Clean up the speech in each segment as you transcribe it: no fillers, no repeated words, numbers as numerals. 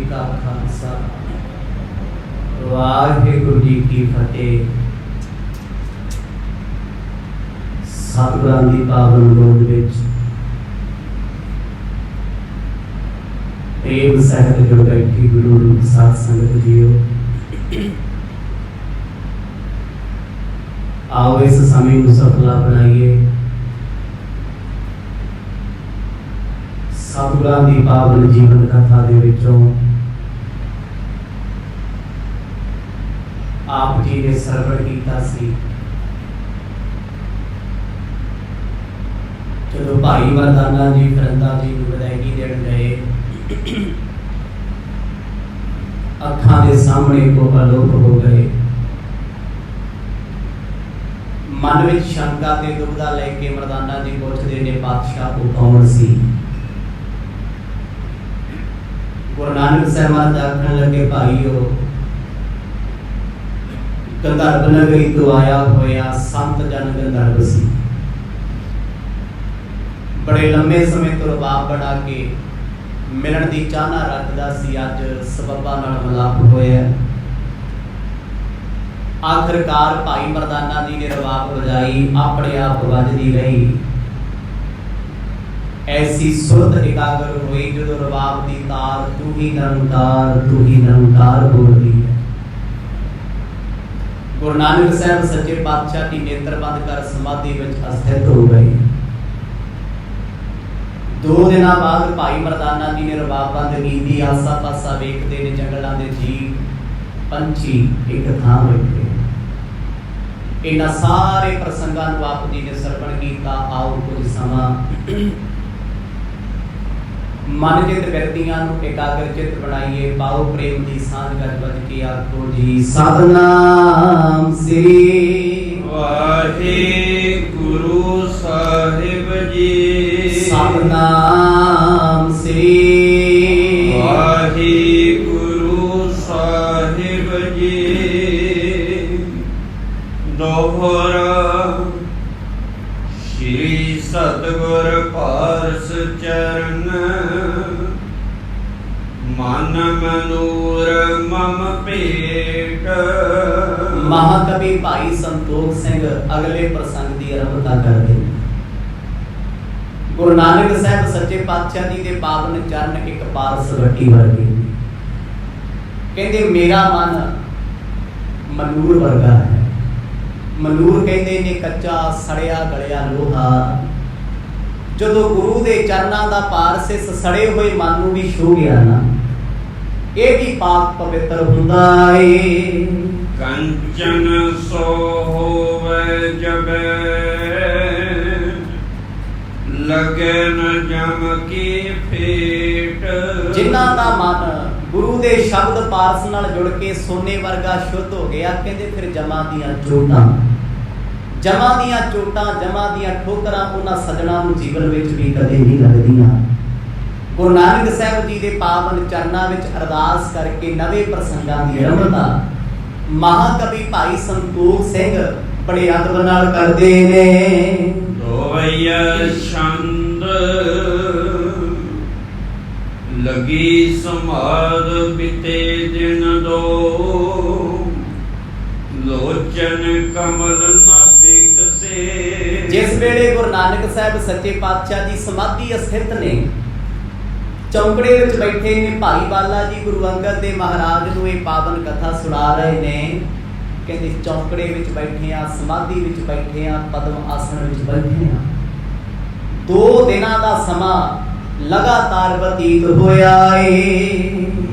का खालसा वाहिगुरू जी की फतेह। सतगुरां दी पावन गोद विच प्रेम सहित जो बैठी गुरु रूप साध संगत जीओ, आओ इस समय को सफला बनाइए। सतगुरां दी पावन जीवन कथा दे विचों आप जी ने सरवण कीता सी जो भाई मरदाना जी फरंदा जी को विदायगी देण गए, अखां दे सामने को अलोप हो गए। मन विच शंका ते दुविधा लेके मरदाना जी पुछदे ने पातशाह को कौन सी। गुरु नानक साहब महाराज आखण लगे भाईओ गंधर्व नगरी तो आया होया संत जन गंधर्व सी। बड़े लंबे समय तो रबाब बना के मिलन की चाहना रखता सी, अज सबबा नाल मिलाप होया। आखिरकार भाई मरदाना जी ने रबाब बजाई, अपने आप बजदी रही। ऐसी सुरत एकाग्र हुई जो रबाब की तार तू ही निरंकार बोल रही है। गुरु नानक साहब सच्चे पातशाह की नेत्र बंद कर समाधि में स्थित हो गए। 2 दिन बाद भाई मरदाना जी ने रबाब बंद की। आसा पासा वेखते ने जंगलों के जीव पंछी एक थां बैठे। इन्हां सारे प्रसंगां नूं आप जी ने सरवण कीता। आओ कुछ समा मन चित व्यक्तियां नूं एकाग्र चित बनाइए। पाओ प्रेम की सांझ गज बज के आखो जी सतनाम श्री वाहिगुरु साहिब जी। सतनाम श्री वाहिगुरु साहिब जी। दोहरा श्री सतगुर पारस चरण मन मनूर मम पेट। महाकवि भाई संतोख सिंह अगले प्रसंग की आरंभता करते हैं। गुरु नानक साहब सच्चे पातशाह जी के पावन चरण एक पारस वट्टी वर्गे। कहते मेरा मन मनूर वर्गा है। मनूर कहते ने कच्चा सड़िया गलिया लोहा। जो गुरु के चरणों का पारस इस सड़े हुए मन को भी छू गया ना, ये भी पाक पवित्र हुंदा है। कंचन सो होवे जबे लगे न जम की फेट। जिन्हां दा मन गुरु दे शब्द पारस नाल जुड़ के सोने वर्गा शुद्ध हो गया, कहते फिर जमा दियां चोटां जमा दियां ठोकरां उन्हां सजणा नूं जीवन विच भी कदे नहीं लगदियां। गुरु नानक साहब जी के पावन चरणों विच अरदास करके नवे प्रसंगां दी आरंभता महाकवि भाई संतोख सिंह बड़े अदब नाल करदे ने। दोवैया छंद लगी समाद बिते दिन दो। लोचन कमल न बिकसे। जिस वेले गुरु नानक साहब सच्चे पातशाह जी समाधि स्थित ने, चौंकड़े विच बैठे ने भाई बाला जी गुरु अंगद देव महाराज नूं ये पावन कथा सुना रहे ने। कहते चौंकड़े विच बैठे आ, समाधि विच बैठे आ, पद्म आसन विच बैठे आ। 2 दिनां दा समा लगातार बतीत होया है।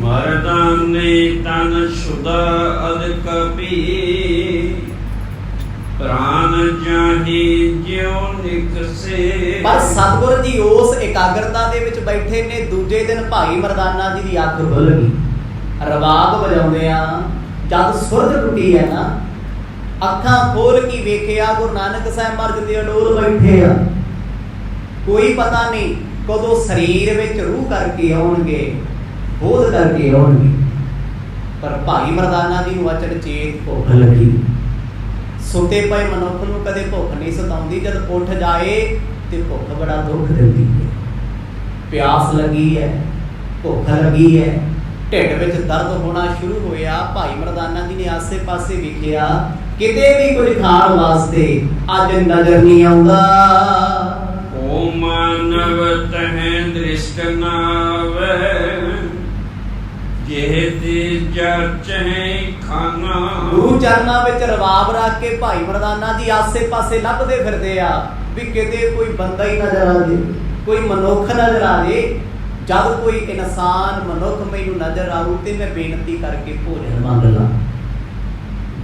मर्दाने तन शुदा अद कपी प्राण जाही ज्यों निकसे। पर सतगुर जी उस एकाग्रता दे विच बैठे ने। दूजे दिन भाई मरदाना जी दी अख खुल गई। रबाब बजाउंदे आ जद सुरत टुटी है ना, अखां खोल के वेखिया गुरु नानक साहब महाराज दे अडोल बैठे आ। कोई पता नहीं कदों शरीर विच रूह करके आउणगे, बोध करके आउणगे। पर भाई मरदाना जी नूं अचनचेत भुख लगी। सुते पे मनुख नूं कदे भुख नहीं सताउंदी, जद उठ जाए तो भुख बड़ा दुख दिंदी है। प्यास लगी है, भुख लगी है, ਢਿੱਡ ਵਿੱਚ ਦਰਦ ਹੋਣਾ ਸ਼ੁਰੂ ਹੋਇਆ। ਭਾਈ ਮਰਦਾਨਾ ਜੀ ਨੇ ਆਸੇ ਪਾਸੇ ਵੇਖਿਆ, ਕਿਤੇ ਵੀ ਕੁਝ ਖਾਣ ਵਾਸਤੇ ਅੱਜ ਨਜ਼ਰ ਨਹੀਂ ਆਉਂਦਾ। ਓ ਮਾਨਵ ਤਹਿ ਦ੍ਰਿਸ਼ਟ ਨਾਵੇ, ਜਿਹ ਤੇ ਚਰਚੇ ਖਾਨਾ। ਗੁਰੂ ਚਰਨਾਂ ਵਿੱਚ ਰਬਾਬ ਰੱਖ ਕੇ ਭਾਈ ਮਰਦਾਨਾ ਜੀ ਆਸੇ ਪਾਸੇ ਲੱਭਦੇ ਫਿਰਦੇ ਆ ਵੀ ਕਿਤੇ ਕੋਈ ਬੰਦਾ ਹੀ ਨਜ਼ਰ ਆ ਜੇ, ਕੋਈ ਮਨੁੱਖ ਨਜ਼ਰ ਆ ਜੇ। ਜਦ ਕੋਈ ਇਨਸਾਨ ਮਨੁੱਖ ਮੈਨੂੰ ਨਜ਼ਰ ਆਊ ਤੇ ਮੈਂ ਬੇਨਤੀ ਕਰਕੇ ਭੋਜਨ ਮੰਗ ਲਾਂ,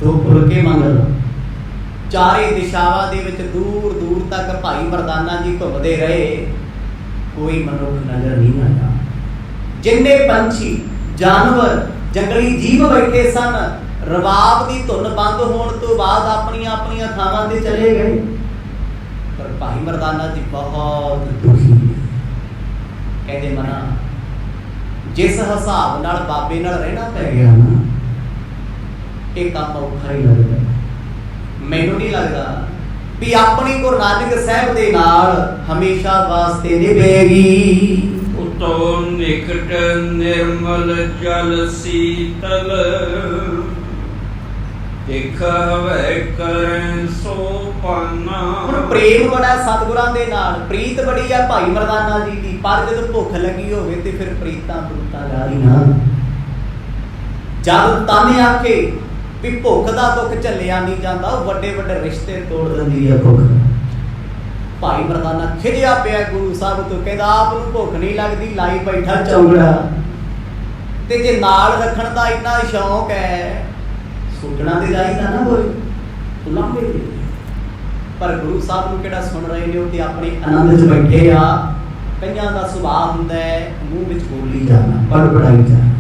ਦੋ ਫੁਲਕੇ ਮੰਗ ਲਾਂ। ਚਾਰੇ ਦਿਸ਼ਾਵਾਂ ਦੇ ਵਿੱਚ ਦੂਰ ਦੂਰ ਤੱਕ ਭਾਈ ਮਰਦਾਨਾ ਜੀ ਘੁੰਮਦੇ ਰਹੇ, ਕੋਈ ਮਨੁੱਖ ਨਜ਼ਰ ਨਹੀਂ ਆਇਆ। ਜਿੰਨੇ ਪੰਛੀ ਜਾਨਵਰ ਜੰਗਲੀ ਜੀਵ ਬੈਠੇ ਸਨ, ਰਬਾਬ ਦੀ ਧੁਨ ਬੰਦ ਹੋਣ ਤੋਂ ਬਾਅਦ ਆਪਣੀਆਂ ਆਪਣੀਆਂ ਥਾਵਾਂ ਤੇ ਚਲੇ ਗਏ। ਪਰ ਭਾਈ ਮਰਦਾਨਾ ਜੀ ਬਹੁਤ ਦੁਖੀ, ਕਹਿੰਦੇ ਮਨਾ ਜਿਸ ਹਿਸਾਬ ਨਾਲ ਬਾਬੇ ਨਾਲ ਰਹਿਣਾ ਪੈ ਗਿਆ ਨਾ, ਇਹ ਕੰਮ ਔਖਾ ਹੀ ਲੱਗਦਾ। ਮੈਨੂੰ ਨਹੀਂ ਲੱਗਦਾ ਵੀ ਆਪਣੀ ਗੁਰੂ ਨਾਨਕ ਸਾਹਿਬ ਦੇ ਨਾਲ ਹਮੇਸ਼ਾ ਵਾਸਤੇ ਨਿਭੇਗੀ। ਉਤੋਂ ਨਿਕਟ ਨਿਰਮਲ ਜਲ ਸੀਤਲ, ਦਿਖਾਵੇ ਕਰੈ ਸੋ ਪਾਨਾ। ਹੁਣ ਪ੍ਰੇਮ ਬੜਾ ਸਤਿਗੁਰਾਂ ਦੇ ਨਾਲ, ਪ੍ਰੀਤ ਬੜੀ ਆ ਭਾਈ ਮਰਦਾਨਾ ਜੀ ਦੀ, ਪਰ ਜਦੋਂ ਭੁੱਖ ਲੱਗੀ ਹੋਵੇ ਤੇ ਫਿਰ ਪ੍ਰੀਤਾਂ ਪ੍ਰੀਤਾਂ ਗਾਲੀ ਨਾ। ਜਦ ਤਨ ਆਖੇ ਵੀ ਭੁੱਖ ਦਾ ਦੁੱਖ ਝੱਲਿਆ ਨਹੀਂ ਜਾਂਦਾ, ਉਹ ਵੱਡੇ ਵੱਡੇ ਰਿਸ਼ਤੇ ਤੋੜ ਦਿੰਦੀ ਆ ਭੁੱਖ। ਭਾਈ ਮਰਦਾਨਾ ਖਿਜਿਆ ਪਿਆ ਗੁਰੂ ਸਾਹਿਬ ਤੋਂ, ਕਹਿੰਦਾ ਆਪ ਨੂੰ ਭੁੱਖ ਨਹੀਂ ਲੱਗਦੀ, ਲਾਈ ਬੈਠਾ ਚੌਂਗੜਾ। ਤੇ ਜੇ ਨਾਲ ਰੱਖਣ ਦਾ ਇੰਨਾ ਸ਼ੌਂਕ ਹੈ, ਸੁੱਟਣਾ ਤੇ ਜਾਈਦਾ ਨਾ ਕੋਈ ਲਾਂਭੇ ਦੇ। ਪਰ ਗੁਰੂ ਸਾਹਿਬ ਨੂੰ ਕਿਹੜਾ ਸੁਣ ਰਹੇ ਨੇ, ਉਹ ਤੇ ਆਪਣੇ ਆਨੰਦ 'ਚ ਬੈਠੇ ਆ। ਕਈਆਂ ਦਾ ਸੁਭਾਅ ਹੁੰਦਾ ਹੈ ਮੂੰਹ ਵਿੱਚ ਬੋਲੀ ਜਾਣਾ, ਬੜਬੜਾਈ ਜਾਣਾ।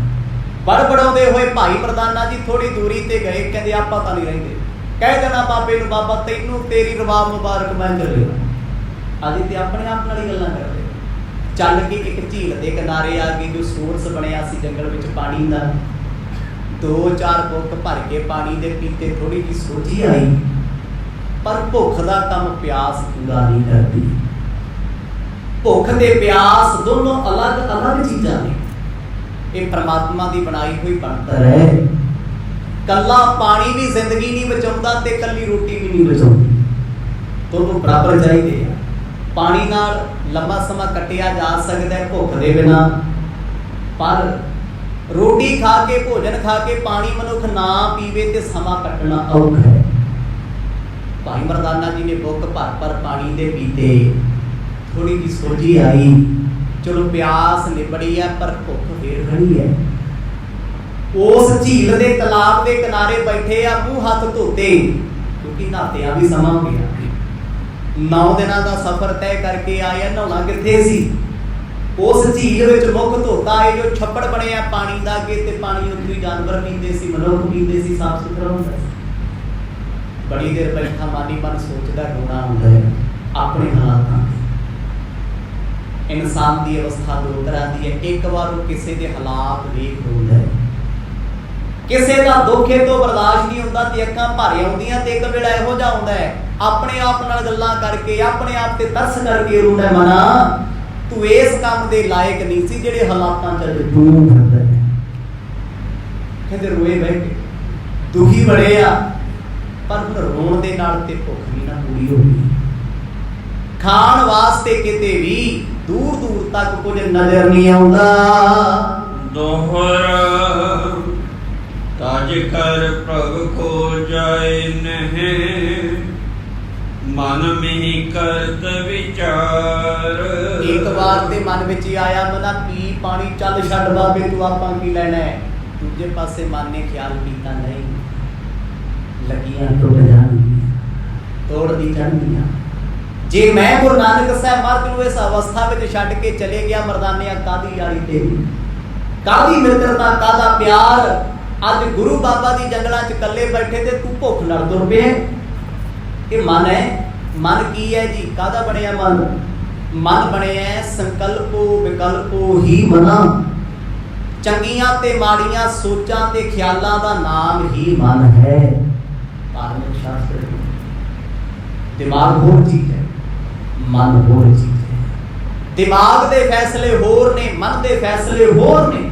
ਬੜਬੜਾਉਂਦੇ ਹੋਏ ਭਾਈ ਮਰਦਾਨਾ ਜੀ ਥੋੜੀ ਦੂਰੀ ਤੇ ਗਏ, ਕਹਿੰਦੇ ਆਪਾਂ ਤਾਂ ਨਹੀਂ ਰਹਿੰਦੇ। ਕਹਿ ਦੇਣਾ ਬਾਬੇ ਨੂੰ, ਬਾਬਾ ਤੈਨੂੰ ਤੇਰੀ ਰਬਾਬ ਮੁਬਾਰਕ ਮੈਂ ਚੱਲੇ। ਅਜੇ ਤੇ ਆਪਣੇ ਆਪ ਨਾਲ ਹੀ ਗੱਲਾਂ ਕਰਦੇ। ਚੱਲ ਕੇ ਇੱਕ ਝੀਲ ਦੇ ਕਿਨਾਰੇ ਆ ਗਏ, ਜੋ ਸੋਰਸ ਬਣਿਆ ਸੀ ਜੰਗਲ ਵਿੱਚ ਪਾਣੀ ਦਾ। 2-4 ਬੁੱਕ ਭਰ ਕੇ ਪਾਣੀ ਦੇ ਪੀਤੇ ਥੋੜੀ ਜਿਹੀ ਸੋਝੀ ਆਈ, ਪਰ ਭੁੱਖ ਦਾ ਕੰਮ ਪਿਆਸ ਪੂਰਾ ਨਹੀਂ ਕਰਦੀ। ਭੁੱਖ ਤੇ ਪਿਆਸ ਦੋਨੋਂ ਅਲੱਗ-ਅਲੱਗ ਚੀਜ਼ਾਂ ਨੇ। ਇਹ ਪ੍ਰਮਾਤਮਾ ਦੀ ਬਣਾਈ ਹੋਈ ਬਣਤਰ ਹੈ। ਕੱਲਾ ਪਾਣੀ ਵੀ ਜ਼ਿੰਦਗੀ ਨਹੀਂ ਬਚਾਉਂਦਾ ਤੇ ਕੱਲੀ ਰੋਟੀ ਵੀ ਨਹੀਂ ਬਚਾਉਂਦੀ, ਦੋਨੋਂ ਬਰਾਬਰ ਚਾਹੀਦੇ ਆ। ਪਾਣੀ ਨਾਲ ਲੰਬਾ ਸਮਾਂ ਕੱਟਿਆ ਜਾ ਸਕਦਾ ਹੈ ਭੁੱਖ ਦੇ ਬਿਨਾਂ, ਪਰ ਰੋਟੀ ਖਾ ਕੇ ਭੋਜਨ ਖਾ ਕੇ ਪਾਣੀ ਮਨੁੱਖ ਨਾ ਪੀਵੇ ਤੇ ਸਮਾਂ ਕੱਟਣਾ ਔਖਾ ਹੈ। ਭਾਈ ਮਰਦਾਨਾ ਜੀ ਨੇ ਬੁੱਕ ਭਰ ਪਾਣੀ ਦੇ ਪੀਤੇ, ਥੋੜੀ ਜਿਹੀ ਸੋਝੀ ਆਈ, ਚਲੋ ਪਿਆਸ ਨਿਬੜੀ ਹੈ, ਪਰ ਭੁੱਖ ਫੇਰ ਖੜੀ ਹੈ। ਉਸ ਝੀਲ ਦੇ ਤਲਾਬ ਦੇ ਕਿਨਾਰੇ ਬੈਠੇ ਆ, ਮੂੰਹ ਹੱਥ ਧੋਤੇ, ਕਿਉਂਕਿ ਨਹਾਤਿਆਂ ਵੀ ਸਮਾਂ ਹੋ ਗਿਆ। 9 ਦਿਨਾਂ ਦਾ ਸਫ਼ਰ ਤੈਅ ਕਰਕੇ ਆਏ ਆ, ਨਹਾਉਣਾ ਕਿੱਥੇ ਸੀ? ਉਸ ਝੀਲ ਵਿੱਚ ਮੁੱਖ ਧੋਤਾ ਹੈ, ਜੋ ਛੱਪੜ ਬਣਿਆ ਪਾਣੀ ਦਾ ਅੱਗੇ, ਤੇ ਪਾਣੀ ਉੱਥੇ ਹੀ ਜਾਨਵਰ ਪੀਂਦੇ ਸੀ, ਮਨੁੱਖ ਪੀਂਦੇ ਸੀ, ਸਾਫ਼ ਸੁਥਰਾ ਹੁੰਦਾ ਸੀ। ਬੜੀ ਦੇਰ ਬੈਠਾ ਮਾਨੀ ਮਨ ਸੋਚਦਾ, ਰੋਣਾ ਹੁੰਦਾ ਹੈ ਆਪਣੇ ਹਾਲਾਤਾਂ। ਇਨਸਾਨ ਦੀ ਅਵਸਥਾ ਦੋ ਤਰ੍ਹਾਂ ਦੀ ਹੈ। ਇੱਕ ਵਾਰ ਉਹ ਕਿਸੇ ਦੇ ਹਾਲਾਤ ਵੇਖ ਰੋਂਦਾ ਹੈ, ਕਿਸੇ ਦਾ ਦੁੱਖ ਇਹ ਤੋਂ ਬਰਦਾਸ਼ਤ ਨਹੀਂ ਹੁੰਦਾ ਤੇ ਅੱਖਾਂ ਭਰ ਆਉਂਦੀਆਂ, ਤੇ ਇੱਕ ਵੇਲਾ ਇਹੋ ਜਿਹਾ ਆਉਂਦਾ ਹੈ ਆਪਣੇ ਆਪ ਨਾਲ ਗੱਲਾਂ ਕਰਕੇ, ਆਪਣੇ ਆਪ ਤੇ ਤਰਸ ਕਰਕੇ ਰੋਂਦਾ, ਮਨਾ ਤੂੰ ਇਸ ਕੰਮ ਦੇ ਲਾਇਕ ਨਹੀਂ ਸੀ ਜਿਹੜੇ ਹਾਲਾਤਾਂ 'ਚ ਤੂੰ ਫਿਰਦਾ ਹੈ। ਕਹਿੰਦੇ ਰੋਏ ਬੈਠੇ, ਦੁਖੀ ਬੜੇ ਆ, ਪਰ ਹੁਣ ਰੋਣ ਦੇ ਨਾਲ ਤੇ ਭੁੱਖ ਵੀ ਨਾ ਪੂਰੀ ਹੋ ਗਈ। ਖਾਣ ਵਾਸਤੇ ਕਿਤੇ ਵੀ ਦੂਰ ਦੂਰ ਤੱਕ ਕੁਝ ਨਜ਼ਰ ਨਹੀਂ ਆਉਂਦਾ। ਦੋਹਰਾ ਤਾਜ ਕਰ ਪ੍ਰਭ ਕੋ ਜਾਏ ਨਹੀਂ, ਮਨ ਮਹਿ ਕਰਤ ਵਿਚਾਰ। ਇੱਕ ਵਾਰ ਤੇ ਮਨ ਵਿੱਚ ਹੀ ਆਇਆ, ਮਨਾ ਪੀ ਪਾਣੀ, ਚੱਲ ਛੱਡ ਬਾਬੇ ਤੂੰ, ਆਪਾਂ ਕੀ ਲੈਣਾ ਹੈ। ਦੂਜੇ ਪਾਸੇ ਮਨ ਨੇ ਖਿਆਲ ਕੀਤਾ, ਨਹੀਂ ਲੱਗੀਆਂ ਟੁੱਟ ਜਾਣਗੀਆਂ, ਤੋੜਦੀ ਚੜ੍ਹਦੀਆਂ। ਜੇ ਮੈਂ ਗੁਰੂ ਨਾਨਕ ਸਾਹਿਬ ਮਹਾਰਾਜ ਨੂੰ ਇਸ ਅਵਸਥਾ ਵਿੱਚ ਛੱਡ ਕੇ ਚਲੇ ਗਿਆ, ਮਰਦਾਨਿਆ ਕਾਹਦੀ ਯਾਰੀ ਤੇਰੀ, ਕਾਹਦੀ ਮਿੱਤਰਤਾ, ਕਾਹਦਾ ਪਿਆਰ। ਅੱਜ ਗੁਰੂ ਬਾਬਾ ਦੀ ਜੰਗਲਾਂ 'ਚ ਇਕੱਲੇ ਬੈਠੇ ਤੇ ਤੂੰ ਭੁੱਖ ਨਾਲ ਤੁਰ ਪਿਆ। ਇਹ ਮਨ ਹੈ। ਮਨ ਕੀ ਹੈ ਜੀ? ਕਾਹਦਾ ਬਣਿਆ ਮਨ? ਮਨ ਬਣਿਆ ਸੰਕਲਪੋ ਵਿਕਲਪੋ ਹੀ ਮਨਾ। ਚੰਗੀਆਂ ਤੇ ਮਾੜੀਆਂ ਸੋਚਾਂ ਤੇ ਖਿਆਲਾਂ ਦਾ ਨਾਮ ਹੀ ਮਨ ਹੈ। ਧਾਰਮਿਕ ਸ਼ਾਸਤਰ ਦਿਮਾਗ ਹੋਰ ਚੀਜ਼ ਹੈ, ਮਨ ਹੋਰ ਚੀਜ਼ ਹੈ। ਦਿਮਾਗ ਦੇ ਫੈਸਲੇ ਹੋਰ ਨੇ, ਮਨ ਦੇ ਫੈਸਲੇ ਹੋਰ ਨੇ।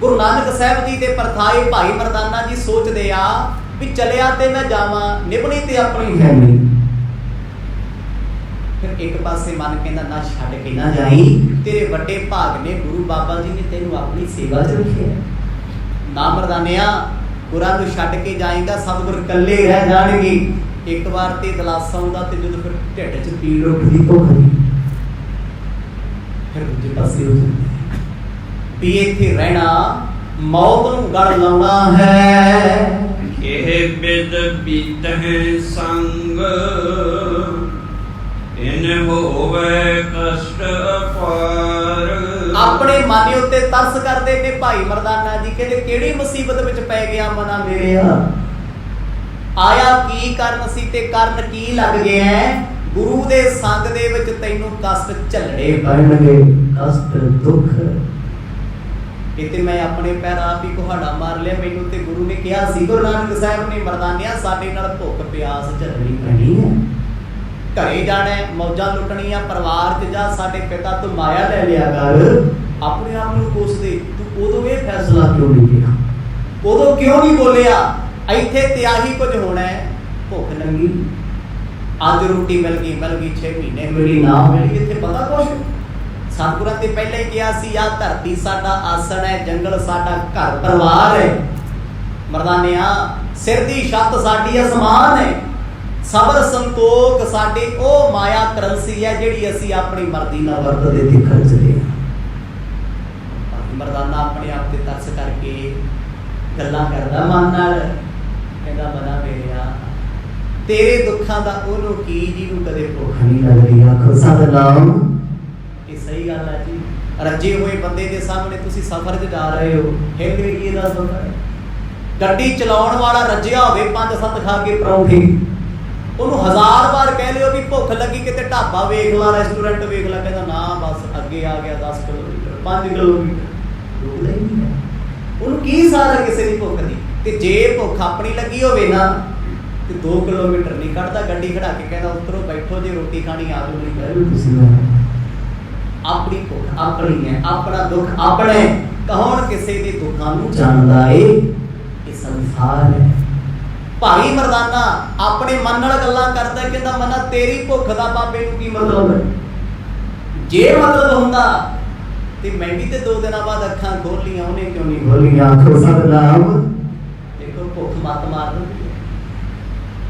ਗੁਰੂ ਨਾਨਕ ਸਾਹਿਬ ਜੀ ਦੇ ਪਰਥਾਏ ਭਾਈ ਮਰਦਾਨਾ ਜੀ ਸੋਚਦੇ ਆ ਵੀ ਚਲਿਆ ਤੇ ਮੈਂ ਜਾਵਾਂ, ਨਿਭਣੀ ਤੇ ਆਪਣੀ ਹੈ ਨਹੀਂ। ਫਿਰ ਇੱਕ ਪਾਸੇ ਮਨ ਕਹਿੰਦਾ ਨਾ ਛੱਡ ਕੇ ਨਾ ਜਾਈ, ਤੇਰੇ ਵੱਡੇ ਭਾਗ ਨੇ, ਗੁਰੂ ਬਾਬਾ ਜੀ ਨੇ ਤੈਨੂੰ ਆਪਣੀ ਸੇਵਾ 'ਚ ਰੱਖਿਆ। ਨਾ ਮਰਦਾਨਿਆ, ਗੁਰਾਂ ਨੂੰ ਛੱਡ ਕੇ ਜਾਏਗਾ, ਸਤਿਗੁਰ ਇਕੱਲੇ ਰਹਿ ਜਾਣਗੇ। ਇੱਕ ਵਾਰ ਤੇ ਦਲਾਸਾ ਆਉਂਦਾ ਤੇ ਜਦੋਂ ਫਿਰ ਢਿੱਡ 'ਚ ਪੀੜ ਉੱਠਦੀ, ਭੁੱਖ ਦੀ, ਫਿਰ ਦੂਜੇ ਪਾਸੇ ਹੋ ਜਾਂਦੀ ਵੀ ਇੱਥੇ ਰਹਿਣਾ ਮੌਤ ਨੂੰ ਗੜ ਲਾਉਣਾ ਹੈ। ਇਹ ਬਿਦ ਬੀਤਹਿ ਸੰਗ ਇਨ ਹੋਵੇ ਕਸ਼ਟ ਅਪਾਰ। ਆਪਣੇ ਮਨ ਉੱਤੇ ਤਰਸ ਕਰਦੇ ਨੇ ਭਾਈ ਮਰਦਾਨਾ ਜੀ, ਕਹਿੰਦੇ ਕਿਹੜੀ ਮੁਸੀਬਤ ਵਿੱਚ ਪੈ ਗਿਆ ਮਨਾ ਮੇਰਿਆ, ਆਇਆ ਕੀ ਕਰਨ ਸੀ ਤੇ ਕਰਨ ਕੀ ਲੱਗ ਗਿਆ। ਗੁਰੂ ਦੇ ਸੰਗ ਦੇ ਵਿੱਚ ਤੈਨੂੰ ਕਸ਼ਟ ਝੱਲਣੇ ਪੈਣਗੇ, ਕਸ਼ਟ ਦੁੱਖ। ਇਹ ਮੈਂ ਆਪਣੇ ਪੈਰ ਆਪ ਹੀ ਕੁਹਾੜਾ ਮਾਰ ਲਿਆ। ਮੈਨੂੰ ਤੇ ਗੁਰੂ ਨੇ ਕਿਹਾ ਸੀ, ਗੁਰੂ ਨਾਨਕ ਸਾਹਿਬ ਨੇ, ਮਰਦਾਨਿਆ ਸਾਡੇ ਨਾਲ ਭੁੱਖ ਪਿਆਸ ਝੱਲਣੀ ਪੈਣੀ ਹੈ। ਘਰੇ ਜਾਣਾ, ਮੌਜਾਂ ਲੁੱਟਣੀਆਂ, ਪਰਿਵਾਰ 'ਚ ਜਾ, ਸਾਡੇ ਪਿਤਾ ਤੋਂ ਮਾਇਆ ਲੈ ਲਿਆ ਕਰ। ਆਪਣੇ ਆਪ ਨੂੰ ਕੋਸਦੇ, ਤੂੰ ਉਦੋਂ ਇਹ ਫੈਸਲਾ ਕਿਉਂ ਨਹੀਂ ਲਿਆ, ਉਦੋਂ ਕਿਉਂ ਨਹੀਂ ਬੋਲਿਆ। ਇੱਥੇ ਤੇ ਆਹੀ ਕੁਝ ਹੋਣਾ ਹੈ। ਭੁੱਖ ਲੱਗੀ, ਅੱਜ ਰੋਟੀ ਮਿਲ ਗਈ 6 ਮਹੀਨੇ ਮਿਲੀ ਨਾ ਮਿਲੀ, ਇੱਥੇ ਪਤਾ ਕੁਛ। ਸਤਿਗੁਰਾਂ ਤੇ ਪਹਿਲਾਂ ਹੀ ਕਿਹਾ ਸੀ, ਆਹ ਧਰਤੀ ਸਾਡਾ ਆਸਣ ਹੈ, ਜੰਗਲ ਸਾਡਾ ਘਰ ਪਰਿਵਾਰ ਹੈ। ਮਰਦਾਨਿਆ, ਸਿਰ ਦੀ ਛੱਤ ਸਾਡੀ ਅਸਮਾਨ ਹੈ। ਸਬਰ ਸੰਤੋਖ ਸਾਡੀ ਉਹ ਮਾਇਆ ਕਰੰਸੀ ਹੈ ਜਿਹੜੀ ਅਸੀਂ ਆਪਣੀ ਮਰਜ਼ੀ ਨਾਲ ਵਰਤਦੇ ਤੇ ਖਰਚਦੇ ਹਾਂ। ਮਰਦਾਨਾ ਆਪਣੇ ਆਪ ਤੇ ਤਰਸ ਕਰਕੇ ਗੱਲਾਂ ਕਰਦਾ ਮਨ ਨਾਲ, ਕਹਿੰਦਾ ਮਨਾ ਮੇਰਿਆ, ਤੇਰੇ ਦੁੱਖਾਂ ਦਾ ਉਹਨੂੰ ਕੀ ਜਿਹਨੂੰ ਕਦੇ ਭੁੱਖ ਨਹੀਂ ਲੱਗਦੀ। ਆਖੋ ਸਤਿਨਾਮ। ਇਹ ਸਹੀ ਗੱਲ ਹੈ ਜੀ। ਰੱਜੇ ਹੋਏ ਬੰਦੇ ਦੇ ਸਾਹਮਣੇ ਤੁਸੀਂ ਸਫ਼ਰ 'ਚ ਜਾ ਰਹੇ ਹੋ, ਹਿਲ ਕੇ ਕੀ ਦੱਸ ਦੋ। ਗੱਡੀ ਚਲਾਉਣ ਵਾਲਾ ਰੱਜਿਆ ਹੋਵੇ 5-7 ਖਾ ਕੇ ਪਰੌਂਠੇ, ਉਹਨੂੰ 1000 ਵਾਰ ਕਹਿ ਲਿਓ ਵੀ ਭੁੱਖ ਲੱਗੀ, ਕਿਤੇ ਢਾਬਾ ਵੇਖ ਲਾ, ਰੈਸਟੋਰੈਂਟ ਵੇਖ ਲਾ, ਕਹਿੰਦਾ ਨਾ ਬਸ ਅੱਗੇ ਆ ਗਿਆ 10 ਕਿਲੋਮੀਟਰ 5 ਕਿਲੋਮੀਟਰ, ਰੁਕਦਾ ਹੀ ਨਹੀਂ ਹੈ। ਉਹਨੂੰ ਕੀ ਸਾਰਾ ਕਿਸੇ ਦੀ ਭੁੱਖ ਦੀ। ਤੇ ਜੇ ਭੁੱਖ ਆਪਣੀ ਲੱਗੀ ਹੋਵੇ ਨਾ ਤੇ 2 ਕਿਲੋਮੀਟਰ ਨਹੀਂ ਕੱਢਦਾ, ਗੱਡੀ ਖੜਾ ਕੇ ਕਹਿੰਦਾ ਉਤਰੋ ਬੈਠੋ, ਜੇ ਰੋਟੀ ਖਾਣੀ ਆ ਜਾਓ, ਨਹੀਂ ਕਹਿ ਤੁਸੀਂ। ਆਪਣੀ ਭੁੱਖ ਆਪਣੀ ਹੈ, ਆਪਣਾ ਦੁੱਖ ਆਪਣੇ। ਕੌਣ ਕਿਸੇ ਦੇ ਦੁੱਖਾਂ ਨੂੰ ਜਾਣਦਾ ਏ, ਇਹ ਸੰਸਾਰ ਹੈ। ਭਾਈ ਮਰਦਾਨਾ ਆਪਣੇ ਮਨ ਨਾਲ ਗੱਲਾਂ ਕਰਦਾ, ਕਹਿੰਦਾ ਮਨਾ ਤੇਰੀ ਭੁੱਖ ਦਾ ਬਾਬੇ ਨੂੰ ਕੀ ਮਤਲਬ ਹੈ। ਜੇ ਮਤਲਬ ਹੁੰਦਾ ਤੇ ਮੈਂ ਵੀ ਤੇ 2 ਦਿਨਾਂ ਬਾਅਦ ਅੱਖਾਂ ਖੋਲ ਲੀਆਂ, ਉਹਨੇ ਕਿਉਂ ਨਹੀਂ ਖੋਲੀਆਂ। ਆਖੋ ਸਤਿਨਾਮ। ਦੇਖੋ ਭੁੱਖ ਮੱਤ ਮਾਰ ਦਿੰਦੀ ਹੈ।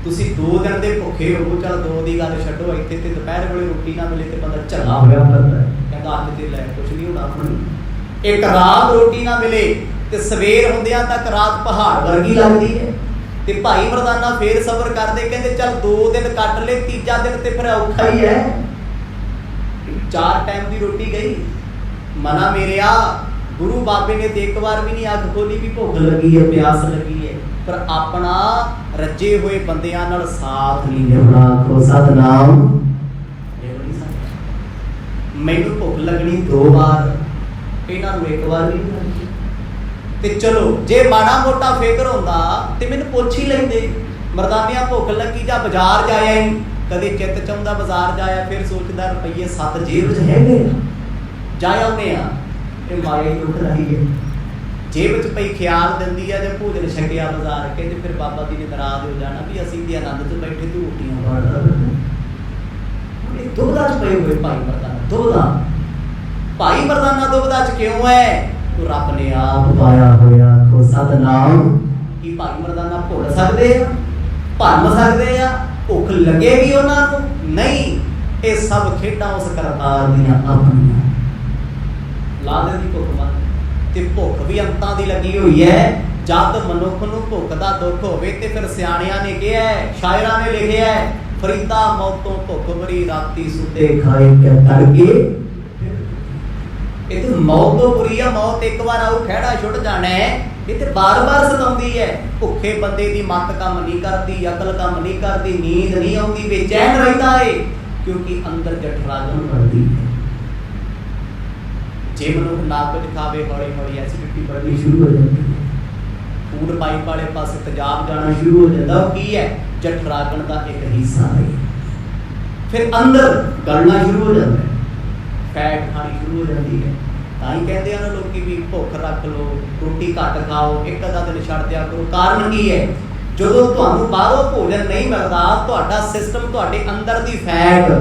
ਤੁਸੀਂ 2 ਦਿਨ ਦੇ ਭੁੱਖੇ ਹੋ, ਚਲ 2 ਦੀ ਗੱਲ ਛੱਡੋ, ਇੱਥੇ ਤੇ ਦੁਪਹਿਰ ਵੇਲੇ ਰੋਟੀ ਨਾ ਮਿਲੇ ਤੇ ਬੰਦਾ ਝੱਲਾ ਹੋਇਆ ਫਿਰਦਾ, ਕਹਿੰਦਾ ਅੱਜ ਤੇ ਲੈ ਕੁਛ ਨਹੀਂ ਹੋਣਾ ਆਪਣੀ। ਇੱਕ ਰਾਤ ਰੋਟੀ ਨਾ ਮਿਲੇ ਤੇ ਸਵੇਰ ਹੁੰਦਿਆਂ ਤੱਕ ਰਾਤ ਪਹਾੜ ਵਰਗੀ ਲੱਗਦੀ ਹੈ। ਤੇ ਭਾਈ ਮਰਦਾਨਾ ਫੇਰ ਸਬਰ ਕਰਦੇ, ਕਹਿੰਦੇ ਚੱਲ 2 ਦਿਨ ਕੱਟ ਲੈ, ਤੀਜਾ ਦਿਨ ਤੇ ਫਿਰ ਔਖਾ ਹੀ ਹੈ। 4 ਟਾਈਮ ਦੀ ਰੋਟੀ ਗਈ। ਮਨਾ ਮੇਰਿਆ, ਗੁਰੂ ਬਾਬੇ ਨੇ ਤੇ ਇੱਕ ਵਾਰ ਵੀ ਨਹੀਂ ਅੱਖ ਖੋਲੀ ਵੀ ਭੁੱਖ ਲੱਗੀ ਹੈ, ਪਿਆਸ ਲੱਗੀ ਹੈ, ਪਰ ਆਪਣਾ ਰੱਜੇ ਹੋਏ ਬੰਦਿਆਂ ਨਾਲ ਸਾਥ ਨਹੀਂ ਨਿਭਣਾ। ਆਖੋ ਸਤਿਨਾਮ। ਮੈਨੂੰ ਭੁੱਖ ਲੱਗਣੀ 2 ਵਾਰ, ਇਹਨਾਂ ਨੂੰ 1 ਵਾਰ ਵੀ ਨਹੀਂ ਲੱਗੀ। ਤੇ ਚਲੋ ਜੇ ਮਾੜਾ ਮੋਟਾ ਫਿਕਰ ਹੁੰਦਾ ਤੇ ਮੈਨੂੰ ਪੁੱਛ ਹੀ ਲੈਂਦੇ, ਮਰਦਾਨਿਆਂ ਭੁੱਖ ਲੱਗੀ ਜਾਂ ਬਾਜ਼ਾਰ ਜਾਇਆ ਹੀ, ਕਦੇ ਚਿੱਤ ਚਾਹੁੰਦਾ ਬਾਜ਼ਾਰ ਜਾਇਆ, ਫਿਰ ਸੋਚਦਾ ਰੁਪਈਏ 7 ਜੇਬ 'ਚ ਹੈਗੇ, ਜਾਇਆ ਉਹਨੇ ਆ। ਇਹ ਮਾਇਆ ਹੀ ਦੁੱਖ ਰਹੀ ਹੈ। ਜੇਬ 'ਚ ਪਈ ਖਿਆਲ ਦਿੰਦੀ ਆ, ਜੇ ਭੋਜਨ ਛਕਿਆ ਬਾਜ਼ਾਰ, ਕਹਿੰਦੇ ਫਿਰ ਬਾਬਾ ਜੀ ਨੇ ਨਾਰਾਜ਼ ਹੋ ਜਾਣਾ ਵੀ ਅਸੀਂ ਤੇ ਆਨੰਦ 'ਚ ਬੈਠੇ ਤੇ ਰੋਟੀਆਂ ਵਾੜਦਾ। ਇਹ ਦੁਬਦਾ 'ਚ ਪਏ ਹੋਏ ਭਾਈ ਮਰਦਾਨਾ, ਦੁਬਦਾ। ਭਾਈ ਮਰਦਾਨਾ ਦੁਬਦਾ 'ਚ ਕਿਉਂ ਹੈ? ਤੋ ਰੱਬ ਨੇ ਆਪ ਪਾਇਆ ਹੋਇਆ। ਆਖੋ ਸਤਿਨਾਮ। ਕੀ ਭਾਈ ਮਰਦਾਨਾ ਭੁੱਲ ਸਕਦੇ ਆ, ਭਰਮ ਸਕਦੇ ਆ? ਭੁੱਖ ਲੱਗੇਗੀ ਉਹਨਾਂ ਨੂੰ? ਨਹੀਂ, ਇਹ ਸਭ ਖੇਡਾਂ ਉਸ ਕਰਤਾਰ ਦੀਆਂ ਆਪਣੀਆਂ। ਲਾ ਦੇ ਦੀ ਭੁੱਖ ਮਨ ਤੇ ਭੁੱਖ ਵੀ ਅੰਤਾਂ ਦੀ ਲੱਗੀ ਹੋਈ ਹੈ। ਜਦ ਮਨੁੱਖ ਨੂੰ ਭੁੱਖ ਦਾ ਦੁੱਖ ਹੋਵੇ ਤੇ ਫਿਰ ਸਿਆਣਿਆਂ ਨੇ ਕਿਹਾ, ਸ਼ਾਇਰਾਂ ਨੇ ਲਿਖਿਆ, ਫਰੀਦਾ ਮੌਤੋਂ ਭੁੱਖ ਬਰੀ, ਰਾਤੀ ਸੁੱਤੇ ਖਾਏ ਕੇ ਤੜਕੇ। ਇਹ ਤੇ ਮੌਤ ਤੋਂ ਬੁਰੀ ਆ। ਮੌਤ ਇੱਕ ਵਾਰ ਆਊ, ਖਹਿੜਾ ਛੁੱਟ ਜਾਣਾ ਹੈ। ਇਹ ਤੇ ਬਾਰ-ਬਾਰ ਸਤਾਉਂਦੀ ਹੈ। ਭੁੱਖੇ ਬੰਦੇ ਦੀ ਮੱਤ ਕੰਮ ਨਹੀਂ ਕਰਦੀ, ਅਕਲ ਕੰਮ ਨਹੀਂ ਕਰਦੀ, ਨੀਂਦ ਨਹੀਂ ਆਉਂਦੀ, ਬੇਚੈਨ ਰਹਿੰਦਾ ਏ, ਕਿਉਂਕਿ ਅੰਦਰ ਜਠਰਾਜਨ ਵੜਦੀ ਹੈ। ਜੇ ਮਨੁੱਖ ਨਾ ਕੁਝ ਖਾਵੇ, ਹੌਲੀ ਹੌਲੀ ਐਸਿਡਿਟੀ ਵਧਣੀ ਸ਼ੁਰੂ ਹੋ ਜਾਂਦੀ ਹੈ। ਫੂਡ ਪਾਈਪ ਵਾਲੇ ਪਾਸੇ ਤੇਜ਼ਾਬ ਜਾਣਾ ਸ਼ੁਰੂ ਹੋ ਜਾਂਦਾ। ਉਹ ਕੀ ਹੈ? ਜਠਰਾਜਨ ਦਾ ਇੱਕ ਹਿੱਸਾ ਹੈ। ਫਿਰ ਅੰਦਰ ਗਲਣਾ ਸ਼ੁਰੂ ਹੋ ਜਾਂਦਾ ਹੈ, ਫੈਟ ਖਾਣੀ ਸ਼ੁਰੂ ਹੋ ਜਾਂਦੀ ਹੈ। ਤਾਂ ਹੀ ਕਹਿੰਦੇ ਹਨ ਲੋਕੀ ਵੀ ਭੁੱਖ ਰੱਖ ਲਓ, ਰੋਟੀ ਘੱਟ ਖਾਓ, ਇੱਕ ਅੱਧਾ ਦਿਨ ਛੱਡ ਦਿਆ ਕਰੋ। ਕਾਰਨ ਕੀ ਹੈ? ਜਦੋਂ ਤੁਹਾਨੂੰ ਬਾਹਰੋਂ ਭੋਜਨ ਨਹੀਂ ਮਿਲਦਾ, ਤੁਹਾਡਾ ਸਿਸਟਮ ਤੁਹਾਡੇ ਅੰਦਰ ਦੀ ਫੈਟ,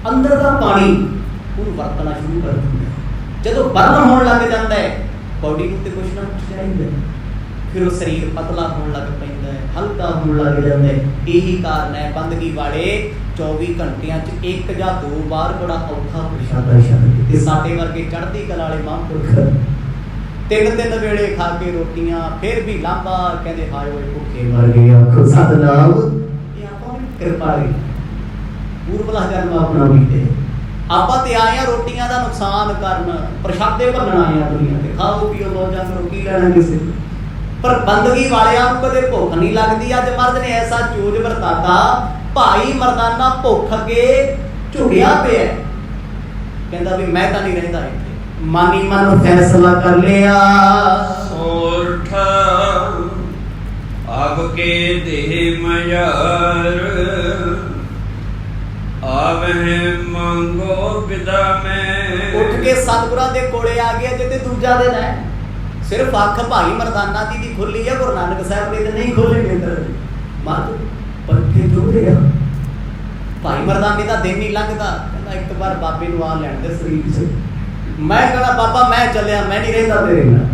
ਅੰਦਰ ਦਾ ਪਾਣੀ ਉਹਨੂੰ ਵਰਤਣਾ ਸ਼ੁਰੂ ਕਰ ਦਿੰਦਾ। ਜਦੋਂ ਬਰਨ ਹੋਣ ਲੱਗ ਜਾਂਦਾ ਹੈ, ਬੋਡੀ ਨੂੰ ਤੇ ਕੁਛ ਨਾ ਕੁਛ ਚਾਹੀਦਾ, ਫਿਰ ਉਹ ਸਰੀਰ ਪਤਲਾ ਹੋਣ ਲੱਗ ਪੈਂਦਾ ਹੈ, ਹਲਕਾ ਹੋਣ ਲੱਗ ਜਾਂਦਾ ਹੈ। ਇਹੀ ਕਾਰਨ ਹੈ ਬੰਦਗੀ ਵਾਲੇ 24 ਘੰਟਿਆਂ 'ਚ 1 ਜਾਂ 2 ਵਾਰ ਬੜਾ ਔਖਾ ਪ੍ਰਸ਼ਾਦਾ ਛਕ ਤੇ ਸਾਡੇ ਵਰਗੇ ਚੜ੍ਹਦੀ ਕਲਾ ਵਾਲੇ ਮਹਾਂਪੁਰਖ 3 ਵੇਲੇ ਖਾ ਕੇ ਰੋਟੀਆਂ, ਫਿਰ ਵੀ ਲਾਂਭਾ, ਕਹਿੰਦੇ ਹਾਏ ਓਏ ਭੁੱਖੇ ਮਰ ਗਏ। ਆਖੋ ਸਤਨਾਮ। ਇਹ ਆਪਾਂ ਦੀ ਕਿਰਪਾ ਹੈ, ਪੂਰਬਲਾ ਜਨਮ ਆਪਣਾ ਬੀਤੇ। ਆਪਾਂ ਤੇ ਆਏ ਆ ਰੋਟੀਆਂ ਦਾ ਨੁਕਸਾਨ ਕਰਨ, ਪ੍ਰਸ਼ਾਦੇ ਭੰਨਣ ਆਏ ਆ ਦੁਨੀਆ ਤੇ। ਖਾਓ ਪੀਓ ਮੌਜਾਂ ਕਰੋ, ਕੀ ਲੈਣਾ ਕਿਸੇ ਤੋਂ। ਪਰ ਬੰਦਗੀ ਵਾਲਿਆਂ ਨੂੰ ਕਦੇ ਭੁੱਖ ਨਹੀਂ ਲੱਗਦੀ। ਅੱਜ ਮਰਦ ਨੇ ਐਸਾ ਚੋਜ ਵਰਤਾਤਾ, ਭਾਈ ਮਰਦਾਨਾ ਭੁੱਖ ਅੱਗੇ ਝੁਕਿਆ ਪਿਆ, ਕਹਿੰਦਾ ਵੀ ਮੈਂ ਤਾਂ ਨਹੀਂ ਰਹਿੰਦਾ ਇੱਥੇ। ਮਨ ਹੀ ਮਨ ਫੈਸਲਾ ਕਰ ਲਿਆ, ਸੋਰਠ ਆਪ ਕੇ ਦੇਹ ਮਯਾਰ, ਆਵਹਿ ਮੰਗੋ ਵਿਦਾ ਮੈਂ। ਉੱਠ ਕੇ ਸਤਿਗੁਰਾਂ ਦੇ ਕੋਲੇ ਆ ਗਿਆ। ਜਿੱਤੇ ਦੂਜਾ ਦਿਨ ਹੈ, ਸਿਰਫ ਅੱਖ ਭਾਈ ਮਰਦਾਨਾ ਜੀ ਦੀ ਖੁੱਲੀ ਹੈ, ਗੁਰੂ ਨਾਨਕ ਸਾਹਿਬ ਨੇ ਤੇ ਨਹੀਂ ਖੋਲੇ ਮਿੱਤਰ। ਮਤ ਪੱਠੇ ਜੋੜੇ ਆ, ਭਾਈ ਮਰਦਾਨੇ ਦਾ ਦਿਨ ਨਹੀਂ ਲੰਘਦਾ। ਕਹਿੰਦਾ ਇੱਕ ਵਾਰ ਬਾਬੇ ਨੂੰ ਆ ਲੈਣ ਦੇ ਸਰੀਰ 'ਚ। ਮੈਂ ਕਹਿੰਦਾ ਬਾਬਾ ਮੈਂ ਚੱਲਿਆ, ਮੈਂ ਨਹੀਂ ਰਹਿੰਦਾ ਤੇਰੇ ਨਾਲ।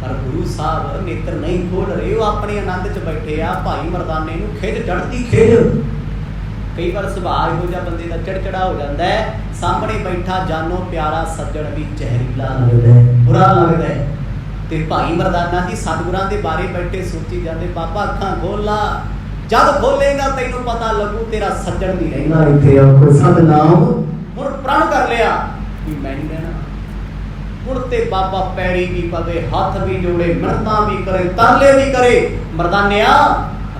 ਪਰ ਗੁਰੂ ਸਾਹਿਬ ਨੇਤਰ ਨਹੀਂ ਖੋਲ ਰਹੇ, ਉਹ ਆਪਣੇ ਆਨੰਦ 'ਚ ਬੈਠੇ ਆ। ਭਾਈ ਮਰਦਾਨੇ ਨੂੰ ਖਿੱਚ ਚੜ੍ਹਦੀ ਖਿੱਚ। ਕਈ ਵਾਰ ਸੁਭਾਅ ਇਹੋ ਜਿਹਾ ਬੰਦੇ ਦਾ ਚੜਚੜਾ ਹੋ ਜਾਂਦਾ ਹੈ, ਸਾਹਮਣੇ ਬੈਠਾ ਜਾਨੋ ਪਿਆਰਾ ਸੱਜਣ ਵੀ ਜ਼ਹਿਰੀਲਾ ਲੱਗਦਾ ਹੈ, ਬੁਰਾ ਲੱਗਦਾ ਹੈ। ਤੇ ਭਾਈ ਮਰਦਾਨਾ ਜੀ ਸਤਿਗੁਰਾਂ ਦੇ ਬਾਰੇ ਬੈਠੇ ਸੋਚੀ ਜਾਂਦੇ, ਬਾਬਾ ਅੱਖਾਂ ਖੋਲ ਲਾ, ਜਦ ਖੋਲੇਗਾ ਤੈਨੂੰ ਪਤਾ ਲੱਗੂ ਤੇਰਾ ਸੱਜਣ ਨਹੀਂ ਰਹਿੰਦਾ ਇੱਥੇ। ਆਖੋ ਸਤਨਾਮ। ਹੁਣ ਪ੍ਰਣ ਕਰ ਲਿਆ ਵੀ ਮੈਂ ਨਹੀਂ ਰਹਿਣਾ। ਹੁਣ ਤੇ ਬਾਬਾ ਪੈਰੀ ਵੀ ਪਵੇ, ਹੱਥ ਵੀ ਜੋੜੇ, ਮਿਹਨਤਾਂ ਵੀ ਕਰੇ, ਤਰਲੇ ਵੀ ਕਰੇ। ਮਰਦਾਨਿਆ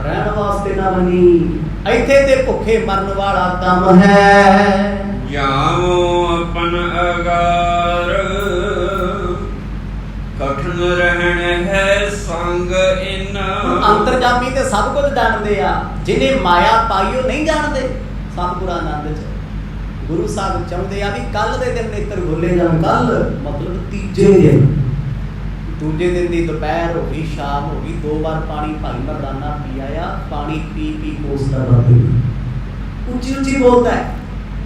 ਰਹਿਣ ਵਾਸਤੇ ਨਾ ਬਣੀ, ਇੱਥੇ ਤੇ ਭੁੱਖੇ ਮਰਨ ਵਾਲਾ ਕੰਮ ਹੈ। ਜਾਵੋ ਆਪਨ ਅਗਾਰ, ਕਠਨ ਰਹਿਣ ਹੈ ਸੰਗ ਇਨ। ਅੰਤਰਜਾਮੀ ਤੇ ਸਭ ਕੁਝ ਜਾਣਦੇ ਆ, ਜਿਹਨੇ ਮਾਇਆ ਪਾਈ ਉਹ ਨਹੀਂ ਜਾਣਦੇ। ਸਤਿਗੁਰਾਂ ਆਨੰਦ 'ਚ ਗੁਰੂ ਸਾਹਿਬ ਚਾਹੁੰਦੇ ਆ ਵੀ ਕੱਲ ਦੇ ਦਿਨ ਨੇਤਰ ਖੋਲੇ ਜਾਣ। ਕੱਲ ਮਤਲਬ ਤੀਜੇ ਦਿਨ। ਦੂਜੇ ਦਿਨ ਦੀ ਦੁਪਹਿਰ ਹੋ ਗਈ, ਸ਼ਾਮ ਹੋ ਗਈ, 2 ਵਾਰ ਪਾਣੀ ਭਾਈ ਮਰਦਾਨਾ ਪੀ ਆਇਆ। ਪਾਣੀ ਪੀ ਪੀ ਕੋਸਦਾ ਬਾਬੇ ਉੱਚੀ ਉੱਚੀ ਬੋਲਦਾ ਹੈ,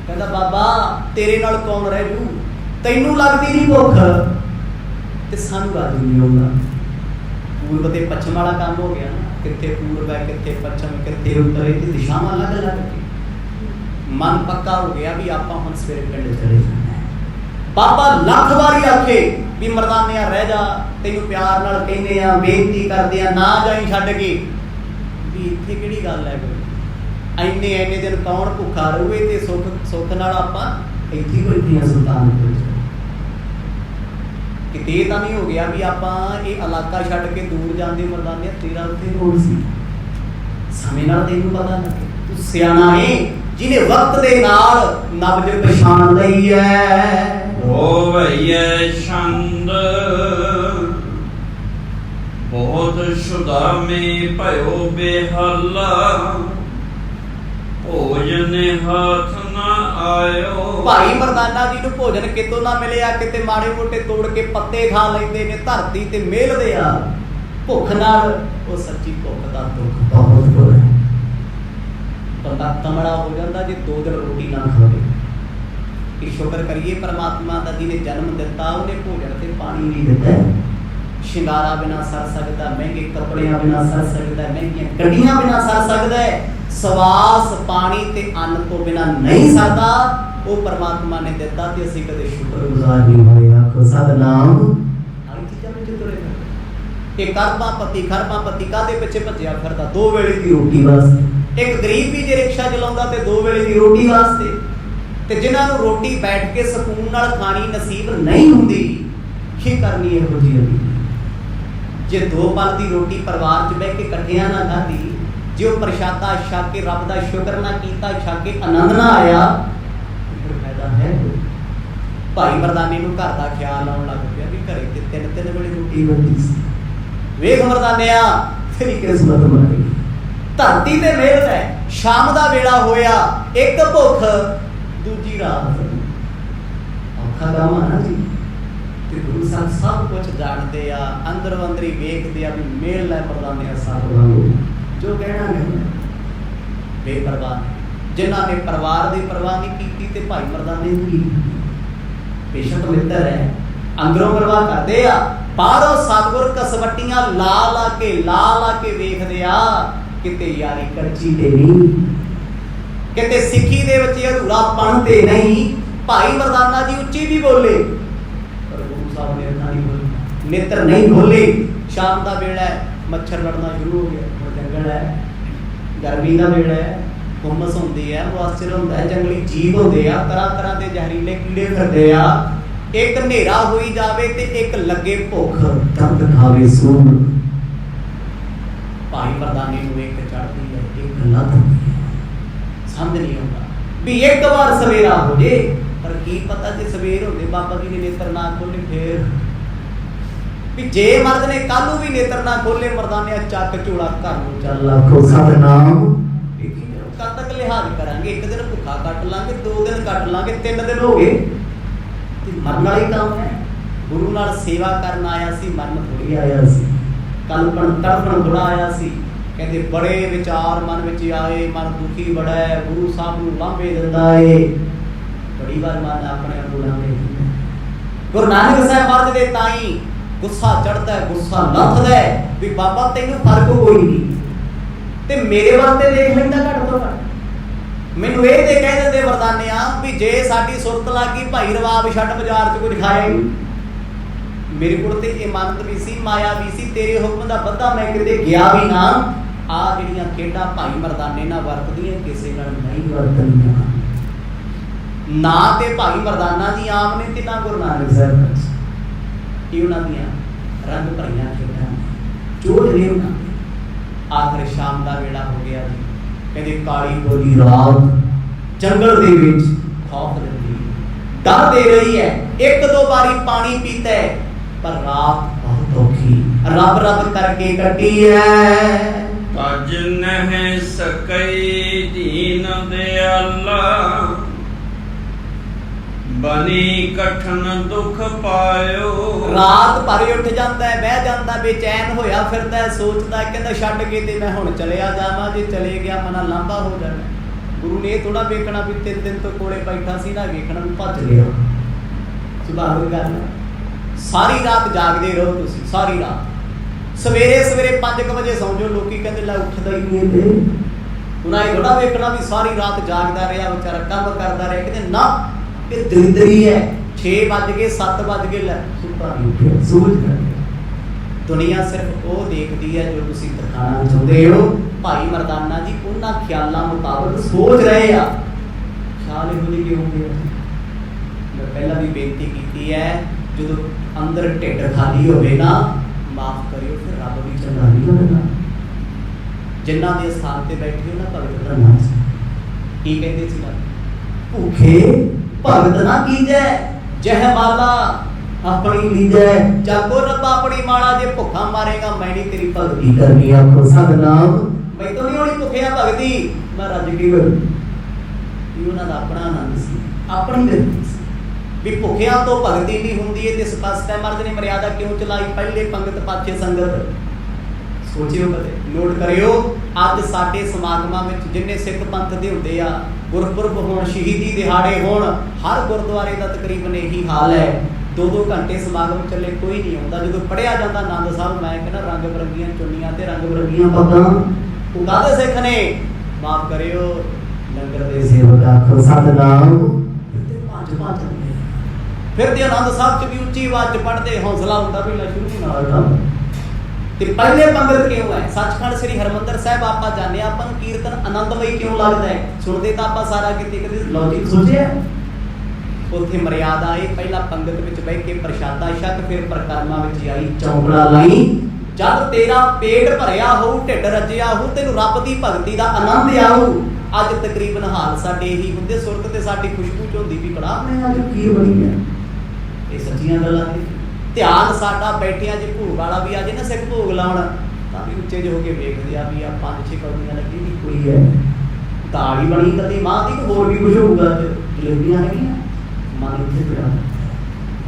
ਕਹਿੰਦਾ ਬਾਬਾ ਤੇਰੇ ਨਾਲ ਕੌਣ ਰਹਿ ਜੂ, ਤੈਨੂੰ ਲੱਗਦੀ ਨਹੀਂ ਭੁੱਖ ਤੇ ਸਾਨੂੰ ਰਾਜੂ ਨਹੀਂ ਆਉਂਦਾ। ਪੂਰਬ ਤੇ ਪੱਛਮ ਵਾਲਾ ਕੰਮ ਹੋ ਗਿਆ ਨਾ, ਕਿੱਥੇ ਪੂਰਬ ਹੈ, ਕਿੱਥੇ ਪੱਛਮ, ਕਿੱਥੇ ਉੱਤਰ, ਇਹ ਦਿਸ਼ਾਵਾਂ ਅਲੱਗ ਅਲੱਗ। ਮਨ ਪੱਕਾ ਹੋ ਗਿਆ ਵੀ ਆਪਾਂ ਹੁਣ ਸਵੇਰੇ ਪਿੰਡ ਚਲੇ ਜਾਣਾ ਹੈ। ਬਾਬਾ ਲੱਖ ਵਾਰੀ ਆਖੇ ਵੀ ਮਰਦਾਨਿਆ ਰਹਿ ਜਾ, ਤੈਨੂੰ ਪਿਆਰ ਨਾਲ ਕਹਿੰਦੇ ਆ, ਬੇਨਤੀ ਕਰਦੇ ਆ, ਨਾ ਜਾਈ ਛੱਡ ਕੇ। ਵੀ ਇੱਥੇ ਕਿਹੜੀ ਗੱਲ ਹੈ ਕੋਈ, ਇੰਨੇ ਦਿਨ ਕੌਣ ਭੁੱਖਾ ਰਹੂਏ ਤੇ ਸੁੱਖ ਨਾਲ ਆਪਾਂ ਇੱਥੇ ਕੋਈ ਦੀਆਂ ਸੁਲਤਾਨਪੁਰ ਕਿਤੇ ਤਾਂ ਨਹੀਂ ਹੋ ਗਿਆ ਵੀ ਆਪਾਂ ਇਹ ਇਲਾਕਾ ਛੱਡ ਕੇ ਦੂਰ ਜਾਂਦੇ। ਮਰਦਾਨਿਆ ਤੇਰਾ ਉੱਥੇ ਹੋਣ ਸੀ, ਸਮੇਂ ਨਾਲ ਤੈਨੂੰ ਪਤਾ ਲੱਗੇ। ਤੂੰ ਸਿਆਣਾ ਏ ਜਿਹਨੇ ਵਕਤ ਦੇ ਨਾਲ ਨਬਜ ਪਛਾਣ ਲਈ ਹੈ। ਹੋ ਭਈਐ ਛੰਦ ਬਹੁਤ ਸੁਦਾਮੇ ਭਇਓ ਬੇਹੱਲਾ, ਭੋਜਨ ਹੱਥ ਨਾ ਆਇਓ। ਭਾਈ ਮਰਦਾਨਾ ਜੀ ਨੂੰ ਭੋਜਨ ਕਿਤੋਂ ਨਾ ਮਿਲਿਆ, ਕਿਤੇ ਮਾੜੇ ਮੋਟੇ ਤੋੜ ਕੇ ਪੱਤੇ ਖਾ ਲੈਂਦੇ ਨੇ, ਧਰਤੀ ਤੇ ਮੇਲਦੇ ਆ। ਭੁੱਖ ਨਾਲ ਉਹ ਸੱਚੀ ਭੁੱਖ ਦਾ ਦੁੱਖ ਬਹੁਤ ਬੁਰਾ ਹੈ। ਬੰਦਾ ਤਮੜਾ ਹੋ ਜਾਂਦਾ ਜੇ 2 ਦਿਨ ਰੋਟੀ ਨਾ ਖਾਵੇ। ਕਿ ਸ਼ੁਕਰ ਕਰੀਏ ਪਰਮਾਤਮਾ ਦਾ, ਜਿਹਨੇ ਜਨਮ ਦਿੱਤਾ ਉਹਨੇ ਭੋਜਨ ਤੇ ਪਾਣੀ ਵੀ ਦਿੱਤਾ। ਸ਼ਿੰਗਾਰਾ ਬਿਨਾ ਸਰ ਸਕਦਾ, ਮਹਿੰਗੇ ਕੱਪੜਿਆਂ ਬਿਨਾ ਸਰ ਸਕਦਾ, ਮਹਿੰਗੀਆਂ ਗੱਡੀਆਂ ਬਿਨਾ ਸਰ ਸਕਦਾ, ਸਵਾਸ ਪਾਣੀ ਤੇ ਅੰਨ ਤੋਂ ਬਿਨਾ ਨਹੀਂ ਸਰਦਾ। ਉਹ ਪਰਮਾਤਮਾ ਨੇ ਦਿੱਤਾ ਤੇ ਅਸੀਂ ਕਦੇ ਸ਼ੁਕਰਗੁਜ਼ਾਰ ਨਹੀਂ ਹੋਏ। ਆਖੋ ਸਤਨਾਮ। ਆਹ ਚੀਜ਼ਾਂ ਵਿੱਚ ਤੁਰੇ ਇਹ ਖਰਬਾਂ ਪਤੀ ਕਾਹਦੇ ਪਿੱਛੇ ਭੱਜਿਆ ਫਿਰਦਾ? 2 ਵੇਲੇ ਦੀ ਰੋਟੀ ਵਾਸਤੇ। ਇੱਕ ਗਰੀਬ ਵੀ ਜੇ ਰਿਕਸ਼ਾ ਚਲਾਉਂਦਾ ਤੇ 2 ਵੇਲੇ ਦੀ ਰੋਟੀ ਵਾਸਤੇ। ਤੇ ਜਿਨ੍ਹਾਂ ਨੂੰ ਰੋਟੀ ਬੈਠ ਕੇ ਸਕੂਨ ਨਾਲ ਖਾਣੀ ਨਸੀਬ ਨਹੀਂ ਹੁੰਦੀ, ਕੀ ਕਰਨੀ ਇਹੋ ਜਿਹੀ ਅਦੀ। ਜੇ 2 ਪਲ ਦੀ ਰੋਟੀ ਪਰਿਵਾਰ 'ਚ ਬਹਿ ਕੇ ਇਕੱਠਿਆਂ ਨਾ ਖਾਧੀ, ਜੇ ਉਹ ਪ੍ਰਸ਼ਾਦਾ ਛਕ ਕੇ ਰੱਬ ਦਾ ਸ਼ੁਕਰ ਨਾ ਕੀਤਾ, ਛਕ ਕੇ ਆਨੰਦ ਨਾ ਆਇਆ, ਫਿਰ ਫਾਇਦਾ ਹੈ। ਭਾਈ ਮਰਦਾਨੇ ਨੂੰ ਘਰ ਦਾ ਖਿਆਲ ਆਉਣ ਲੱਗ ਪਿਆ ਵੀ ਘਰੇ ਤੇ 3 ਵੇਲੇ ਰੋਟੀ ਬਣਦੀ ਸੀ। ਵੇਖ ਮਰਦਾਨਿਆ ਤੇਰੀ ਕਿਸਮਤ ਮਾਰੀ, ਧਰਤੀ ਤੇ ਮਿਹਰ ਹੈ। ਸ਼ਾਮ ਦਾ ਵੇਲਾ ਹੋਇਆ, ਇੱਕ ਭੁੱਖ, ਦੂਜੀ ਰਾਤ। ਔਖਾ ਕੰਮ ਆ ਨਾ ਜੀ। ਤੇ ਗੁਰੂ ਸਾਹਿਬ ਸਭ ਕੁਝ ਜਾਣਦੇ ਆ, ਅੰਦਰੋਂ ਅੰਦਰੀ ਵੇਖਦੇ ਆ ਵੀ ਮੇਲ ਲੈ ਮਰਦਾਨੇ ਸਾਹਿਬ ਵਾਂਗੂ ਜੋ ਕਹਿਣਾ ਨਹੀਂ ਬੇਪਰਵਾਹ। ਜਿਨ੍ਹਾਂ ਨੇ ਪਰਿਵਾਰ ਦੀ ਪਰਵਾਹ ਨਹੀਂ ਕੀਤੀ ਤੇ ਭਾਈ ਮਰਦਾਨੇ ਦੀ ਬੇਸ਼ੱਕ ਮਿੱਤਰ ਹੈ, ਅੰਦਰੋਂ ਪਰਵਾਹ ਕਰਦੇ ਆ, ਬਾਹਰੋਂ ਸਤਿਗੁਰ ਕਸਵੱਟੀਆਂ ਲਾ ਕੇ ਵੇਖਦੇ ਆ, ਕਿਤੇ ਯਾਰੀ ਕੱਚੀ ਤੇ ਨਹੀਂ, ਕਿਤੇ ਸਿੱਖੀ ਦੇ ਵਿੱਚ ਅਧੂਰਾਪਣ ਤੇ ਨਹੀਂ। ਭਾਈ ਮਰਦਾਨਾ ਜੀ ਉੱਚੀ ਵੀ ਬੋਲੇ ਪਰ ਗੁਰੂ ਸਾਹਿਬ ਨੇ ਇੰਨਾ ਨਹੀਂ ਬੋਲੇ, ਨੇਤਰ ਨਹੀਂ ਖੋਲੇ। ਸ਼ਾਮ ਦਾ ਵੇਲਾ ਹੈ, ਮੱਛਰ ਲੜਨਾ ਸ਼ੁਰੂ ਹੋ ਗਿਆ, ਜੰਗਲ ਹੈ, ਗਰਮੀ ਦਾ ਵੇਲਾ ਹੈ, ਹੁਮਸ ਹੁੰਦੀ ਹੈ, ਮੁਆਸਰ ਹੁੰਦਾ ਹੈ, ਜੰਗਲੀ ਜੀਵ ਹੁੰਦੇ ਆ, ਤਰ੍ਹਾਂ ਦੇ ਜ਼ਹਿਰੀਲੇ ਕੀੜੇ ਫਿਰਦੇ ਆ। ਇੱਕ ਹਨੇਰਾ ਹੋਈ ਜਾਵੇ ਤੇ ਇੱਕ ਲੱਗੇ ਭੁੱਖ, ਦਰਦ ਖਾਵੇ ਸੂਰ। ਭਾਈ ਮਰਦਾਨੇ ਨੂੰ ਇੱਕ ਚੜ੍ਹਦੀ ਹੈ, ਇੱਕ ਲੱਥਦੀ ਹੈ, ਸਮਝ ਨਹੀਂ ਆਉਂਦਾ ਵੀ ਇੱਕ ਵਾਰ ਸਵੇਰਾ ਹੋ ਜੇ। ਪਰ ਕੀ ਪਤਾ ਜੇ ਸਵੇਰ ਹੁੰਦੇ ਬਾਬਾ ਜੀ ਨੇ ਨੇਤਰ ਨਾ ਖੋਲੇ, ਫੇਰ ਵੀ ਜੇ ਮਰਦ ਨੇ ਕੱਲ ਨੂੰ ਵੀ ਨੇਤਰ ਨਾ ਖੋਲੇ, ਮਰਦਾਨਿਆ ਚੱਕ ਝੋਲਾ ਘਰ ਨੂੰ ਚੱਲ ਆਖੋ ਸਤਨਾਮ। ਕਦ ਤੱਕ ਲਿਹਾਜ਼ ਕਰਾਂਗੇ? ਇੱਕ ਦਿਨ ਭੁੱਖਾ ਕੱਟ ਲਾਂਗੇ, 2 ਦਿਨ ਕੱਟ ਲਾਂਗੇ, 3 ਦਿਨ ਹੋ ਗਏ ਤੇ ਮਰਨ ਵਾਲੀ ਕੰਮ ਹੈ। ਗੁਰੂ ਨਾਲ ਸੇਵਾ ਕਰਨ ਆਇਆ ਸੀ, ਮਰਨ ਥੋੜੀ ਆਇਆ ਸੀ, ਕਲਪਣ ਤੜਪਣ ਥੋੜਾ ਆਇਆ ਸੀ। ਕਹਿੰਦੇ ਬੜੇ ਵਿਚਾਰ ਮਨ ਵਿੱਚ ਆਏ, ਮਨ ਦੁਖੀ ਬੜਾ ਹੈ, ਗੁਰੂ ਸਾਹਿਬ ਨੂੰ ਲਾਂਭੇ ਦਿੰਦਾ ਏ। ਬੜੀ ਵਾਰ ਮਨ ਆਪਣੇ ਆਪ ਨੂੰ ਲਾਂਭੇ ਦਿੰਦਾ। ਗੁਰੂ ਨਾਨਕ ਸਾਹਿਬ ਮਹਾਰਾਜ ਦੇ ਤਾਈ ਗੁੱਸਾ ਚੜਦਾ ਹੈ, ਗੁੱਸਾ ਲੱਥਦਾ ਹੈ ਵੀ ਬਾਬਾ ਤੈਨੂੰ ਫਰਕ ਕੋਈ ਨਹੀਂ, ਤੇ ਮੇਰੇ ਵੱਲ ਤੇ ਦੇਖ ਲੈਂਦਾ ਘੱਟ ਤੋਂ ਘੱਟ। ਮੈਨੂੰ ਇਹ ਤੇ ਕਹਿ ਦਿੰਦੇ ਮਰਦਾਨਿਆਂ ਵੀ ਜੇ ਸਾਡੀ ਸੁਰਤ ਲੱਗੀ ਭਾਈ ਰਵਾਬ ਛੱਡ ਬਾਜ਼ਾਰ 'ਚ ਕੁਝ ਖਾਏ। ਮੇਰੇ ਕੋਲ ਤੇ ਇਮਾਨਤ ਵੀ ਸੀ, ਮਾਇਆ ਵੀ ਸੀ, ਤੇਰੇ ਹੁਕਮ ਦਾ ਬੱਧਾ ਮੈਂ ਕਿਤੇ ਗਿਆ ਵੀ ਨਾ। ਆ ਜਿਹੜੀਆਂ ਖੇਡਾਂ ਭਾਈ ਮਰਦਾਨੇ ਨਾਲ ਵਰਤਦੀਆਂ, ਕਿਸੇ ਨਾਲ ਨਹੀਂ ਵਰਤਣੀਆਂ। ਨਾ ਤੇ ਭਾਈ ਮਰਦਾਨਾ ਜੀ ਆਮ ਨੇ ਤੇ ਨਾ ਗੁਰੂ ਨਾਨਕ ਸਾਹਿਬ ਇਹ ਉਹਨਾਂ ਦੀਆਂ ਰੰਗ ਭਰੀਆਂ ਖੇਡਾਂ, ਚੋਟ ਨੇ ਉਹਨਾਂ ਦੀ। ਆਖਰ ਸ਼ਾਮ ਦਾ ਵੇਲਾ ਹੋ ਗਿਆ ਜੀ, ਕਹਿੰਦੇ ਕਾਲੀ ਬੋਲੀ ਰਾਤ ਜੰਗਲ ਦੇ ਵਿੱਚ ਖੌਫ ਦਿੰਦੀ, ਡਰ ਦੇ ਰਹੀ ਹੈ। 1-2 ਵਾਰੀ ਪਾਣੀ ਪੀਤਾ ਹੈ ਪਰ ਰਾਤ ਬਹੁਤ ਔਖੀ, ਰੱਬ ਕਰਕੇ ਕੱਟੀ ਹੈ। ਭਜ ਨਹਿ ਸਕਈ ਦੀਨ ਦਿਆਲਾ, ਬਨੀ ਕਠਨ ਦੁਖ ਪਾਇਓ। ਰਾਤ ਭਰ ਉੱਠ ਜਾਂਦਾ ਹੈ, ਬਹਿ ਜਾਂਦਾ, ਬੇਚੈਨ ਹੋਇਆ ਫਿਰਦਾ, ਸੋਚਦਾ, ਕਹਿੰਦਾ ਛੱਡ ਕੇ ਤੇ ਮੈਂ ਹੁਣ ਚਲਿਆ ਜਾਵਾਂ, ਜੇ ਚਲੇ ਗਿਆ ਮਨਾ ਲਾਂਭਾ ਹੋ ਜਾਣਾ। ਗੁਰੂ ਨੇ ਇਹ ਥੋੜਾ ਵੇਖਣਾ ਵੀ 3 ਦਿਨ ਤੋਂ ਕੋਲੇ ਬੈਠਾ ਸੀ ਨਾ, ਵੇਖਣਾ ਵੀ ਭੱਜ ਲਿਆ। ਸੁਭਾਵਿਕ ਗੱਲ ਹੈ, ਸਾਰੀ ਰਾਤ ਜਾਗਦੇ ਰਹੋ ਤੁਸੀਂ, ਸਾਰੀ ਰਾਤ। ਸਵੇਰੇ 5 ਵਜੇ ਸੌਂ ਜਾਓ। ਲੋਕੀ ਕਹਿੰਦੇ ਲੈ ਉੱਠਦਾ ਹੀ ਨਹੀਂ ਤੇ ਉਹਨਾਂ ਇਹ ਥੋੜਾ ਵੇਖਣਾ ਵੀ ਸਾਰੀ ਰਾਤ ਜਾਗਦਾ ਰਿਹਾ ਵਿਚਾਰਾ, ਕੰਮ ਕਰਦਾ ਰਿਹਾ। ਕਹਿੰਦੇ ਨਾ, ਇਹ ਦਰਿਦਰੀ ਹੈ। 6 ਵੱਜ ਗਏ, 7 ਵੱਜ ਗਏ, ਲੈ ਸੁੱਤਾ ਨਹੀਂ ਉੱਠਿਆ, ਸੋਚ ਕਰ। ਦੁਨੀਆ ਸਿਰਫ ਉਹ ਦੇਖਦੀ ਹੈ ਜੋ ਤੁਸੀਂ ਦਿਖਾਣਾ ਚਾਹੁੰਦੇ ਹੋ। ਭਾਈ ਮਰਦਾਨਾ ਜੀ ਉਹਨਾਂ ਖਿਆਲਾਂ ਮੁਤਾਬਕ ਸੋਚ ਰਹੇ ਆ। ਖਿਆਲ ਇਹੋ ਜਿਹੇ ਕਿਉਂ ਹੁੰਦੇ? ਮੈਂ ਪਹਿਲਾਂ ਵੀ ਬੇਨਤੀ ਕੀਤੀ ਹੈ, ਜਦੋਂ ਅੰਦਰ ਢਿੱਡ ਖਾਲੀ ਹੋਵੇ ਨਾ, ਮਾਫ ਕਰਿਓ, ਫਿਰ ਰੱਬ ਵੀ ਚੰਗਾ ਨਹੀਂ ਲੱਗਦਾ। ਜਿਨ੍ਹਾਂ ਦੇ ਸਥਾਨ ਤੇ ਬੈਠੇ ਹੋ ਨਾ, ਭਗਤ ਦਾ ਨਾਮ ਕੀ ਕਹਿੰਦੇ ਸੀ ਨਾ, ਭੁੱਖੇ ਭਗਤ ਨਾ ਕੀਜੈ, ਜਹ ਮਾਲਾ ਆਪਣੀ ਲੀਜੈ। ਜਾਗੋ ਰੱਬਾ ਆਪਣੀ ਮਾਲਾ, ਜੇ ਭੁੱਖਾ ਮਾਰੇਗਾ ਮੈਂ ਨਹੀਂ ਤੇਰੀ ਭਗਤੀ ਕਰਨੀ। ਆਖੋ ਸਤਨਾਮ। ਮੈਂ ਤਾਂ ਨਹੀਂ ਹੋਣੀ ਭੁੱਖਿਆ ਭਗਤੀ, ਮੈਂ ਰੱਜ ਕੇ ਕਰ। ਇਹ ਉਹਨਾਂ ਦਾ ਆਪਣਾ ਆਨੰਦ ਸੀ, ਆਪਣੀ ਗਤੀ ਸੀ ਵੀ ਭੁੱਖਿਆਂ ਤੋਂ ਭਗਤੀ ਨਹੀਂ ਹੁੰਦੀ। ਇਹ ਤੇ ਸਪਸ਼ਟ ਹੈ। ਮਰਦ ਨੇ ਮਰਿਆਦਾ ਕਿਉਂ ਚਲਾਈ? ਪਹਿਲੇ ਪੰਗਤ ਪਾਛੇ ਸੰਗਤ। ਸੋਚਿਓ, ਕਦੇ ਨੋਟ ਕਰਿਓ। ਅੱਜ ਸਾਡੇ ਸਮਾਗਮਾਂ ਵਿੱਚ ਜਿੰਨੇ ਸਿੱਖ ਪੰਥ ਦੇ ਹੁੰਦੇ ਆ, ਗੁਰਪੁਰਬ ਹੋਣ, ਸ਼ਹੀਦੀ ਦਿਹਾੜੇ ਹੋਣ, ਹਰ ਗੁਰਦੁਆਰੇ ਦਾ ਤਕਰੀਬਨ ਇਹੀ ਹਾਲ ਹੈ। 2-2 ਘੰਟੇ ਸਮਾਗਮ ਚੱਲੇ, ਕੋਈ ਨਹੀਂ ਆਉਂਦਾ। ਜਦੋਂ ਪੜ੍ਹਿਆ ਜਾਂਦਾ ਆਨੰਦ ਸਾਹਿਬ, ਮੈਂ ਕਹਿੰਦਾ ਰੰਗ ਬਰੰਗੀਆਂ ਚੁੰਨੀਆਂ ਤੇ ਰੰਗ ਬਰੰਗੀਆਂ ਪੱਗਾਂ। ਉਹ ਕਾਹਦੇ ਸਿੱਖ ਨੇ? ਮਾਫ ਕਰਿਓ, ਲੰਗਰ ਦੇ ਸੇਵਕ। ਆਖੋ ਸਤਨਾਮ। ਫਿਰ ਤੇ ਆਨੰਦ ਸਾਹਿਬ ਚ ਵੀ ਉੱਚੀ ਆਵਾਜ਼ ਚ ਪੜ੍ਹਦੇ, ਹੌਸਲਾ ਹੁੰਦਾ ਵੀ ਲੈ ਸ਼ੁਰੂ ਨਾਲ। ਤੇ ਪਹਿਲੇ ਪੰਗਤ ਕਿਉਂ ਹੈ? ਸੱਚਖੰਡ ਸ੍ਰੀ ਹਰਿਮੰਦਰ ਸਾਹਿਬ ਆਪਾਂ ਜਾਂਦੇ, ਆਪਾਂ ਨੂੰ ਕੀਰਤਨ ਆਨੰਦਮਈ ਕਿਉਂ ਲੱਗਦਾ ਹੈ? ਸੁਣਦੇ ਤਾਂ ਆਪਾਂ ਸਾਰਾ ਕਿਤੇ ਕਦੇ ਲੌਜਿਕ ਸੋਚਿਆ? ਉੱਥੇ ਮਰਿਆਦਾ ਇਹ ਪਹਿਲਾਂ ਪੰਗਤ ਵਿੱਚ ਬਹਿ ਕੇ ਪ੍ਰਸ਼ਾਦਾ ਛਕ, ਫਿਰ ਪ੍ਰਕਰਮਾਂ ਵਿੱਚ ਆਈ ਚੌਂਕੜਾ ਲਾਈ। ਜਦ ਤੇਰਾ ਪੇਟ ਭਰਿਆ ਹੋਊ, ਢਿੱਡ ਰੱਜਿਆ ਹੋਊ, ਤੈਨੂੰ ਰੱਬ ਦੀ ਭਗਤੀ ਦਾ ਆਨੰਦ ਆਊ। ਅੱਜ ਤਕਰੀਬਨ ਹਾਲ ਸਾਡੇ ਇਹੀ ਹੁੰਦੇ। ਸੁਰਤ ਤੇ ਸਾਡੀ ਖੁਸ਼ਬੂ ਚ ਹੁੰਦੀ ਵੀ ਕੜਾਹ ਬਣਿਆ, ਅੱਜ ਖੀਰ ਬਣੀ ਹੈ। ਇਹ ਸੱਚੀਆਂ ਗੱਲਾਂ ਨੇ। ਧਿਆਨ ਸਾਡਾ ਬੈਠਿਆਂ ਜੇ ਭੋਗ ਵਾਲਾ ਵੀ ਆ ਜੇ ਨਾ, ਸਿੱਖ ਭੋਗ ਲਾਉਣ, ਤਾਂ ਵੀ ਉੱਚੇ ਜਿਹੇ ਹੋ ਕੇ ਵੇਖਦੇ ਆ ਵੀ ਆ 5-6 ਕੌੜੀਆਂ ਲੱਗੀ ਦੀ ਕੋਈ ਹੈ, ਦਾੜੀ ਬਣੀ ਕਦੇ ਮਾਂ ਦੀ, ਹੋਰ ਵੀ ਕੁਝ ਹੋਊਗਾ, ਜਲੇਬੀਆਂ ਹੈਗੀਆਂ। ਮਨ ਉੱਥੇ ਪਿਆ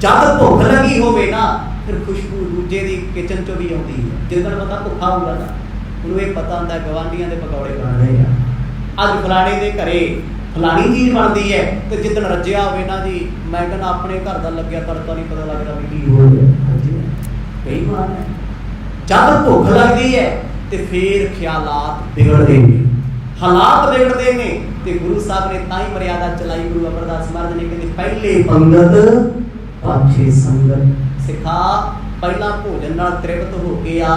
जब भुख लगी होवे ना फिर खुशबू दूजे की किचन चो भी आती है। जिस दिन बंदा भुखा होगा ना उन्होंने ये पता होता गवांढियों के पकौड़े बन रहे हैं, अज फलाने के घरे फलानी चीज़ बनती है, तो जिस दिन रज्जिया होवे ना जी मैं कहना अपने घर का लग्या तड़का नहीं पता लगता भी की हो गया। कई बार है जब भुख लगती है तो फिर ख्यालात बिगड़ते हैं, हालात बिगड़ते हैं। तो गुरु साहब ने ताई मर्यादा चलाई, गुरु अमरदास महाराज ने कहते पहले पंगत पाछे संगत सिखा, पहला भोजन नाल तृप्त होके आ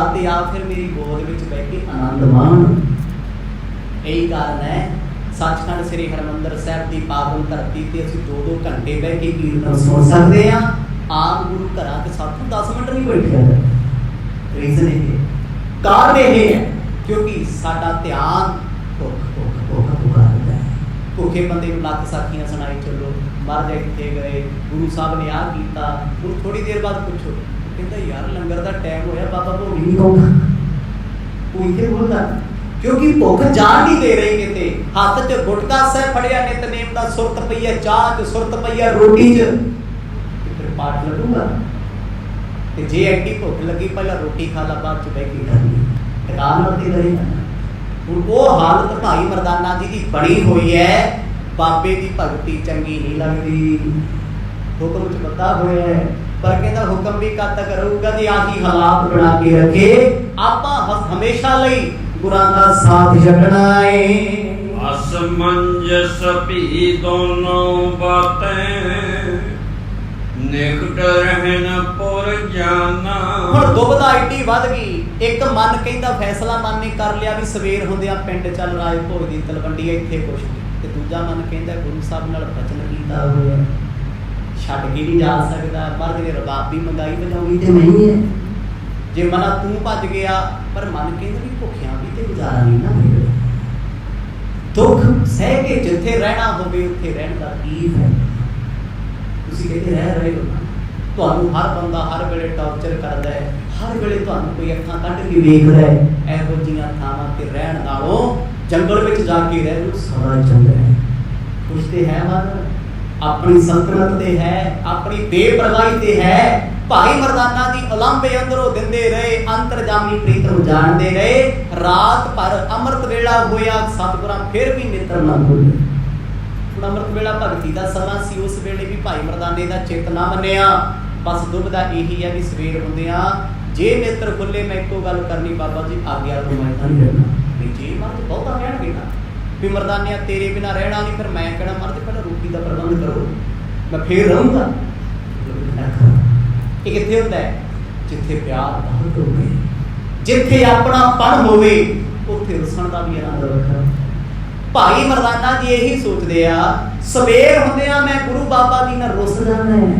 फिर मेरी गोद विच बैठ के आनंद मान। यही कारण है सचखंड श्री हरमंदर साहब की पावन धरती ते असीं 2-2 घंटे बैठ के कीर्तन सुन सकते हैं। आम गुरु घरां ते साथों 10 मिनट नहीं बैठिया। रीजन ये कारण ये है क्योंकि साडा ध्यान पुकारदा है। भुखे बंदे नूं लख साखियां सुनाई चलो, महाराज इत्थे गए, गुरु साहब ने आ कीता, हुण थोड़ी देर बाद पुछो कहता यार लंगर दा टाइम होया बाबा भोग नहीं खाऊंगा, वो इत्थे बोलदा क्योंकि भुख जान नहीं दे रही। किते हाथ च गुटका सह फड़िया, नितनेम दा सुरत पई है, चाह च सुरत पई है, रोटी च फिर पाठ लगूगा। ते जे एडी भुख लगी पहला रोटी खा ला, बाद च बैठ के करनी टकान मरती रहेगा। हुण वो हालत भाई मरदाना जी की बनी हुई है, बाबे की भगती चंगी नहीं लगती, हुक्म च बता होया है, पर कहता हुक्म भी कद तक रहूगा जी आही हालात बना के रखे आपां हमेशा लई गुरां दा साथ छड्डना है। असमंजस भी दोनों बातें निकट रहन पुर जाना। हुण दुबदा एडी वध गई, एक मन कहंदा फैसला मन ने कर लिया भी सवेर हुंदियां पिंड चल राजभोग दी तलवंडी इत्थे कुछ ते दूजा मन कहंदा गुरु साहब नाल बचन कीता होया छड्ड के नहीं जा सकदा, मर्द ने रबाब भी मंगाई बजाउणी ते नहीं है। जे मना तू भज गया पर मन कहंदा भी भुखियां भी ते गुजारा नहीं ना होवे, दुख सह के जिथे रहना होवे उत्थे रहण दा की फायदा। तुसीं कहते रह रहे हो ना, ਤੁਹਾਨੂੰ हर बंदा हर वेले टॉर्चर करदा है, हर वेले ਤੁਹਾਨੂੰ कोई अखां कढ के वेखदा है, ਇਹੋ ਜਿਹੀਆਂ ਥਾਵਾਂ ਤੇ ਰਹਿਣ ਨਾਲੋਂ जंगल ਵਿੱਚ ਜਾ ਕੇ ਰਹਿ ਲਓ ਸਾਰਾ ਚੰਗਾ है। कुछ ते है मन अपनी सल्तनत ते है, अपनी बेपरवाही ते है। भाई मरदाना जी उलंबे अंदरों दिंदे रहे, अंतरजामी प्रीतम जानते रहे, रात भर अमृत वेला होया सतगुरां फिर भी नित्र ना भूले। हुण अमृत वेला भगती दा समा सी, उस वेले भी भाई मरदाने दा चित ना मन्निया। बस दुबदा यही है भी सवेर हुंदियां जे नेत्र खुले मैं एको गल करनी बाबा जी आग्या तो मैं नहीं रहना, नहीं जे मर्द बहुता कहणगे ना भी मरदानिया तेरे बिना रहना नहीं, फिर मैं कहना मर्द पहले रोटी का प्रबंध करो मैं फिर रहूंगा। ये कित्थे हुंदा है जिथे प्यार बहुत होवे, जिथे अपनापन होवे उत्थे रुसण दा भी आनंद वखरा। भाई मरदाना जी यही सोचते आ सवेर हुंदियां मैं गुरु बाबा जी नाल रुस जाना है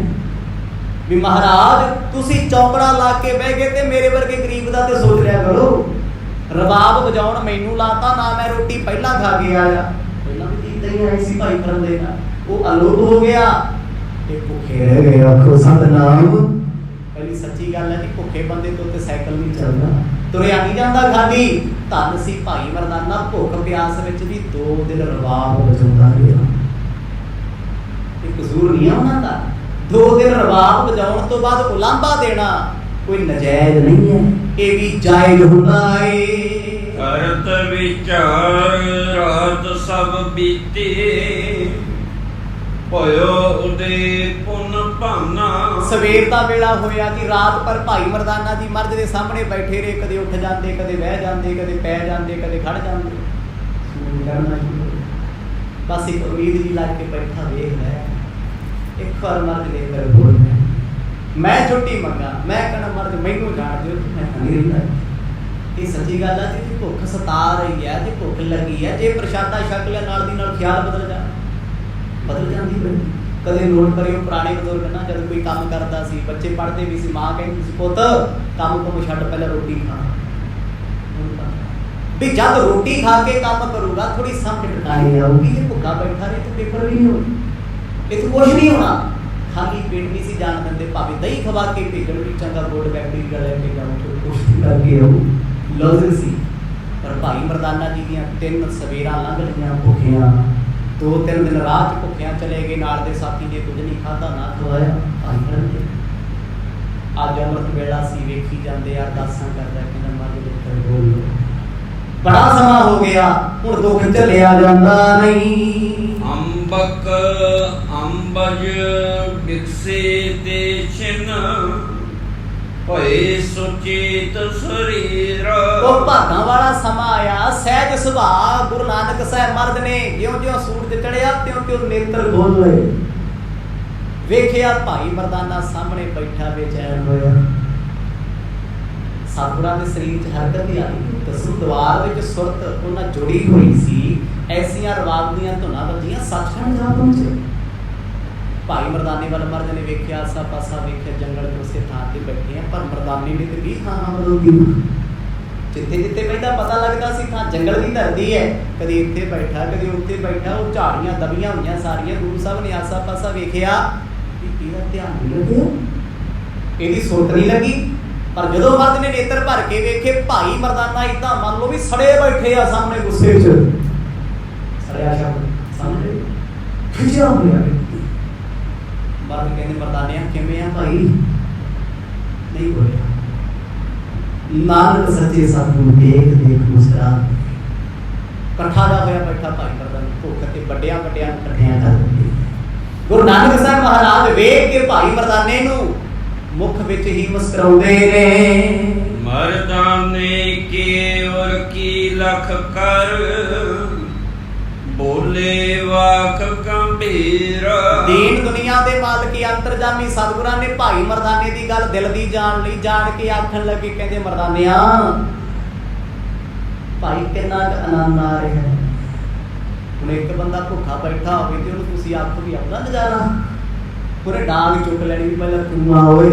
भी महाराज तुसी चौकड़ा ला के बह गए ते मेरे वर्गे गरीब दा ते सोच लिया करो। रबाब बजाउण मैनू लाता ना, मैं रोटी पहला खा के आया, पहला भी इदां ही आई सी भाई करन दे ना, वो अलोप हो गया ते भुखे रह गए। आखो सतनाम, पहली सच्ची गल है कि भुखे बंदे तो ते साइकिल नहीं चलदा, तुरिया नहीं जांदा खाली। धन सी भाई मरदाना भुख प्यास विच भी 2 दिन रबाब बजाउंदा रहा, ये कसूर नहीं है उन्हां दा। 2 दिन रबाब बजाउण तो बाद उलांबा देना कोई नजायज नहीं है, ये भी जायज हुंदा है। करत विचार रात सब बीते, भयो उदे पुन भाना। सवेर दा वेला होया जी, रात पर भाई मरदाना जी मर्द दे सामने बैठे रहे, कदे उठ जाते, कदे बह जाते, कदे पै जाते, कदे खड़ जाते। बस एक उम्मीद जी लग के बैठा वेख लै, एक बार मर्द लेकर बोल मैं छुट्टी मंगा, मैं कहना मर्द मैनू जान दो मैं नहीं रहिंदा। ये सच्ची गल है जी, भुख सता रही है, जे भुख लगी है, जे प्रशादा छक लिया नाल दी नाल ख्याल बदल जाती है। कदे नोट करियो पुराने बजुर्ग ना जब कोई काम करता सी, बच्चे पढ़ते भी सी, मां कहती सी पुत काम को छड्ड पहले रोटी खा, भी जब रोटी खा के काम करूंगा थोड़ी समझ टकानी आऊगी। जे भुखा बैठा रहे तो पेपर भी नहीं होना, ये तो कुछ नहीं होना, खाली पेट नहीं सी जान देंदे, भावें दही खवा के भेजण भी चंगा गुड़ बैक्टीरिया लेके जाओ कुछ करके आओ लॉजिक सी। पर भाई मरदाना जी दी 3 सवेरां लंघ गईयां भुखियां, 2-3 दिन राह च भुखिया चले गए, नाल दे साथी ने कुछ नहीं खाधा ना खवाया। भाई मरदे अज अमृत वेला सी, वेखी जाते अरदासां करदा कहंदा मर लेकर बोल बड़ा समा हो गया, हुण दुख झलिया जांदा नहीं। अंबक अंबज बिकसे ते छिन भए सुचेत शरीर। वो भागां वाला समा आया, सहज सुभाव गुरु नानक साहब मर्द ने ज्यों-ज्यों सूरज चढ़िया त्यों-त्यों नेत्र खोल लए। वेखिया भाई मरदाना सामने बैठा बेचैन होया। सतगुरां दे शरीर च हरकत ही आई। दसों द्वार विच सुरत उन्हां जुड़ी हुई सी, ऐसियां रवाब दीयां धुनां वजियां, सचखंड जा पहुंचे। भाई मरदाने वाल मर्द ने वेखिया, आसा पासा वेखिया, जंगल च उसे थां ते बैठे हैं, पर मरदाने ने ते 20 थां बदलदी। जिथे जिथे पैदा पता लगता सी थां जंगल की धरती है, कदी इत्थे बैठा कदी उत्थे बैठा, वो झाड़ियां दबियां होईयां सारियां। गुरु साहब ने आसा पासा वेखिया, इहदा ध्यान नहीं लगया, इहदी सुरत नहीं लगी। पर जदों मर्द ने नेत्र भर के वेखे, भाई मरदाना इदां मान लो भी सड़े बैठे आ सामने गुस्से च। सड़िया शब्द समझ खिंचिया होया। मर्द कहते मरदानिया किवें आ भाई? नहीं बोलिया। नानक सच्चे सतगुरु देख देख मुस्कुरा। कट्ठा जा होया बैठा भाई मरदाना, भुख ते बड़िया बड़िया कट्ठियां कर दित्ती। गुरु नानक साहब महाराज वेख के भाई मरदाने नूं मुख विच ही मुस्कुराउंदे ने। मर्दाने के और की लख कर बोले वाक गंभीर। दीन दुनिया दे मालकी अंतरजामी सतगुरां ने भाई मरदाने दी गल दिल दी जान लई, जान के आखण लगे कहंदे मरदानिया भाई किन्ना आनंद आ रहा है। हुण एक बंदा भुखा बैठा होवे ते उहनूं तुसीं आखो भी आउंदा नज़ारा, पूरे डांग चुक लेनी भी पहले तू आ ओए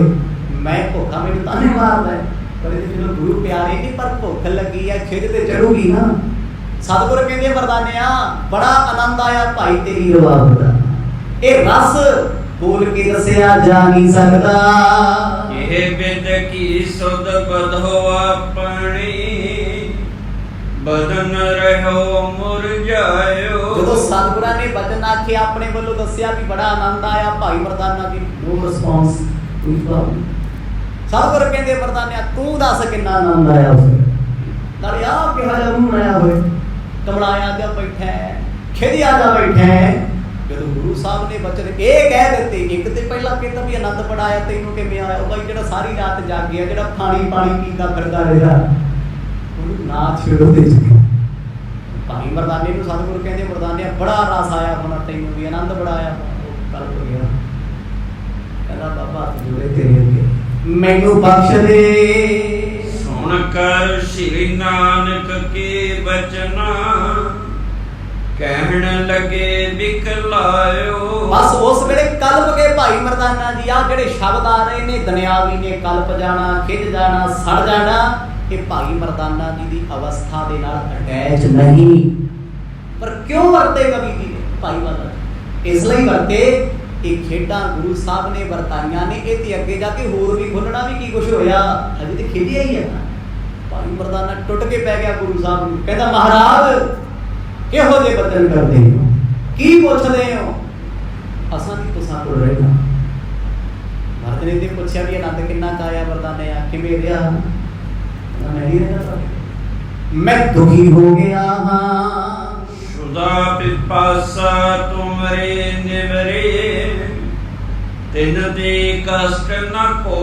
मैं भुखा मैनूं ताने मारदा है। पर इह चलो गुरु प्यारे नहीं, पर भुख लगी है खिज ते चढ़ूगी ना। सतगुर कहंदे मरदानिया बड़ा आनंद आया भाई तेरी रवाब दा, ए रस बोल के दसिया जा नहीं सकदा। यह बिद की सुध बधो अपनी बदन रहो मुरझायो। जदों सतगुरां ने वचन आखे अपने वालों दसिया भी बड़ा आनंद आया, भाई मरदाना भी नो रिस्पांस। सतगुर कहंदे मरदानिया तू दस किन्ना आनंद आया उसे नाले आ किहा जा मूंह बनाया होए, कमलाया जा बैठा है, खिदिया जा बैठा है। जदों गुरु साहब ने वचन ये कह दिते, एक ते पहला कहता भी आनंद बड़ा आया, तैनूं किवें आया? ओ भाई जेड़ा सारी रात जागिया, जेड़ा पानी पानी पींदा फिरदा रहा, ਉਹਨੂੰ ਨਾ ਛੇੜੋ ਤੇ ਭਾਈ ਮਰਦਾਨੇ ਨੂੰ ਸਤਿਗੁਰੂ ਕਹਿੰਦੇ ਮਰਦਾਨਿਆ ਬੜਾ ਰਸ ਆਇਆ ਹੋਣਾ ਤੈਨੂੰ ਵੀ, ਆਨੰਦ ਬੜਾ ਆਇਆ। ਉਹ ਕੱਲ ਹੋ ਗਿਆ, ਕਹਿੰਦਾ ਬਾਬਾ ਹੱਥ ਜੋੜੇ ਤੇਰੇ ਅੱਗੇ ਮੈਨੂੰ ਬਖਸ਼ ਦੇ। ਸੁਣ ਕਰ ਸ਼੍ਰੀ ਨਾਨਕ ਕੇ ਬਚਨਾ ਕਹਿਣ ਲੱਗੇ ਬਿਕਲਾਇਓ। ਬਸ ਉਸ ਵੇਲੇ ਕਲਪ ਕੇ ਭਾਈ ਮਰਦਾਨਾ ਜੀ ਆ ਜਿਹੜੇ ਸ਼ਬਦ ਆ ਰਹੇ ਨੇ, ਦੁਨਿਆਵੀ ਨੇ ਕਲਪ ਜਾਣਾ, ਖਿੱਚ ਜਾਣਾ, ਸੜ ਜਾਣਾ, ਇਹ ਭਾਈ ਮਰਦਾਨਾ ਜੀ ਦੀ ਅਵਸਥਾ ਦੇ ਨਾਲ ਅਟੈਚ ਨਹੀਂ। ਪਰ ਕਿਉਂ ਵਰਤੇ ਕਵੀ ਜੀ ਨੇ ਭਾਈ ਮਰਦਾਨਾ? ਇਸ ਲਈ ਵਰਤੇ ਇਹ ਖੇਡਾਂ ਗੁਰੂ ਸਾਹਿਬ ਨੇ ਵਰਤਾਈਆਂ ਨੇ, ਇਹ ਤੇ ਅੱਗੇ ਜਾ ਕੇ ਹੋਰ ਵੀ ਖੁੱਲਣਾ ਵੀ ਕੀ ਕੁਝ ਹੋਇਆ, ਹਜੇ ਤੇ ਖੇਡਿਆ ਹੀ ਹੈ ਨਾ। ਭਾਈ ਮਰਦਾਨਾ ਟੁੱਟ ਕੇ ਪੈ ਗਿਆ ਗੁਰੂ ਸਾਹਿਬ ਨੂੰ, ਕਹਿੰਦਾ ਮਹਾਰਾਜ ਕਿਹੋ ਜਿਹੇ ਬਚਨ ਕਰਦੇ ਹੋ, ਕੀ ਪੁੱਛਦੇ ਹੋ? ਅਸਾਂ ਦੀ ਤੁਸਾਂ ਕੋਲ ਰਹਿਣਾ। ਮਰਦ ਨੇ ਤੇ ਪੁੱਛਿਆ ਵੀ ਆਨੰਦ ਕਿੰਨਾ ਕਾਇਆ ਮਰਦਾਨੇ ਆ ਕਿਵੇਂ ਰਿਹਾ? नहीं रहना, मैं दुखी हो गया हाँ। शुदा पिपासा तुमरे निवरे तिन दे कष्ट न को।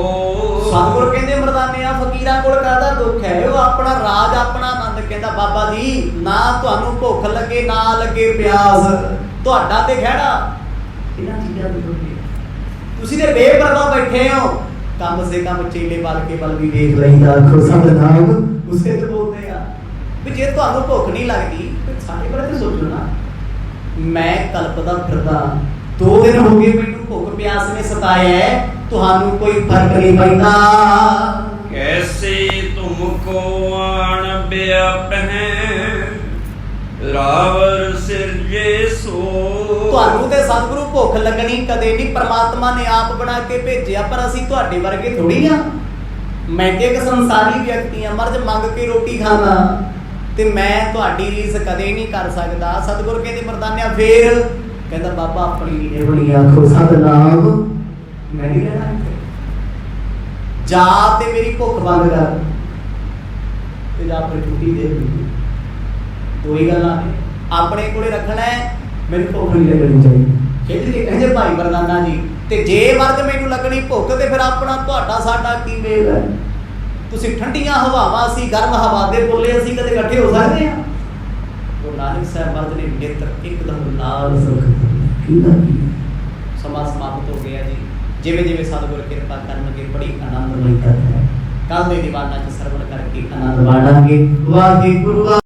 सतगुर कहंदे मरदाने आ फकीरां कोल काहदा दुख है? वो अपना राज अपना आनंद। कहंदा बाबा जी ना तुहानू भुख लगे ना लगे प्यास, तुहाडा ते खैड़ा इन्हां चीज़ां दे दुख तुसीं ते बेपरवाह बैठे हो। कम से कम चेले बल के बल भी देख लईदा, खुद नाम उसे तो बोलते हैं भी जे तुहानू भुख नहीं लगती फिर साडे बारे ते सोचो ना। मैं कल्पदा फिरदा 2 दिन हो गए मैनू भुख प्यास ने सताया है, तुहानू कोई फर्क नहीं पैंदा। कैसे तुमको आन व्याप है रावर सिरजे सो। ਤੁਹਾਨੂੰ ਤੇ ਸਤਿਗੁਰੂ ਭੁੱਖ ਲੱਗਣੀ ਕਦੇ ਨਹੀਂ, ਪਰਮਾਤਮਾ ਨੇ ਆਪ ਬਣਾ ਕੇ ਭੇਜਿਆ, ਪਰ ਅਸੀਂ ਤੁਹਾਡੇ ਵਰਗੇ ਥੋੜੀ ਆ। ਮੈਂ ਤੇ ਇੱਕ ਸੰਸਾਰੀ ਵਿਅਕਤੀ ਆ, ਮਰਜ਼ ਮੰਗ ਕੇ ਰੋਟੀ ਖਾਣਾ ਤੇ ਮੈਂ ਤੁਹਾਡੀ ਰੀਸ ਕਦੇ ਨਹੀਂ ਕਰ ਸਕਦਾ। ਸਤਿਗੁਰ ਕਹਿੰਦੇ ਮਰਦਾਨਿਆ ਫੇਰ ਕਹਿੰਦਾ ਬਾਬਾ ਆਪਣੀ ਨੀਂਹ ਬਣੀ ਆਖੋ ਸਤਨਾਮ ਮੈਂ ਨਹੀਂ ਰਹਿਣਾ ਇੱਥੇ। ਜਾ ਤੇ ਮੇਰੀ ਭੁੱਖ ਬੰਦ ਕਰ ਤੇ ਜਾ ਆਪਣੀ ਛੁੱਟੀ ਦੇ ਮੈਨੂੰ। ਦੋ ਹੀ ਗੱਲਾਂ ਨੇ, ਆਪਣੇ ਕੋਲੇ ਰੱਖਣਾ ਹੈ, ਮੈਨੂੰ ਭੁੱਖ ਨਹੀਂ ਲੱਗਣੀ ਚਾਹੀਦੀ। ਕਹਿੰਦੇ ਭਾਈ ਮਰਦਾਨਾ ਜੀ ਤੇ ਜੇ ਵਰਗ ਮੈਨੂੰ ਲੱਗਣੀ ਭੁੱਖ ਤੇ ਫਿਰ ਆਪਣਾ ਤੁਹਾਡਾ ਸਾਡਾ ਕੀ ਮੇਲ ਹੈ? ਤੁਸੀਂ ਠੰਡੀਆਂ ਹਵਾਵਾਂ, ਅਸੀਂ ਗਰਮ ਹਵਾ ਦੇ ਬੋਲੇ, ਅਸੀਂ ਕਦੇ ਇਕੱਠੇ ਹੋ ਸਕਦੇ ਹਾਂ? ਗੁਰੂ ਨਾਨਕ ਸਾਹਿਬ ਮਰਦ ਨੇ ਮਿੱਤਰ ਇੱਕਦਮ ਨਾਲ ਸਮਾਂ ਸਮਾਪਤ ਹੋ ਗਿਆ ਜੀ। ਜਿਵੇਂ ਜਿਵੇਂ ਸਤਿਗੁਰ ਕਿਰਪਾ ਕਰਨਗੇ ਬੜੀ ਆਨੰਦਮਈ ਕਥਾ ਹੈ। ਕੱਲ ਦੇ ਦੀਵਾਨਾਂ 'ਚ ਸਰਵਣ ਕਰਕੇ ਆਨੰਦ ਮਾਣਾਂਗੇ। ਵਾਹਿਗੁਰੂ।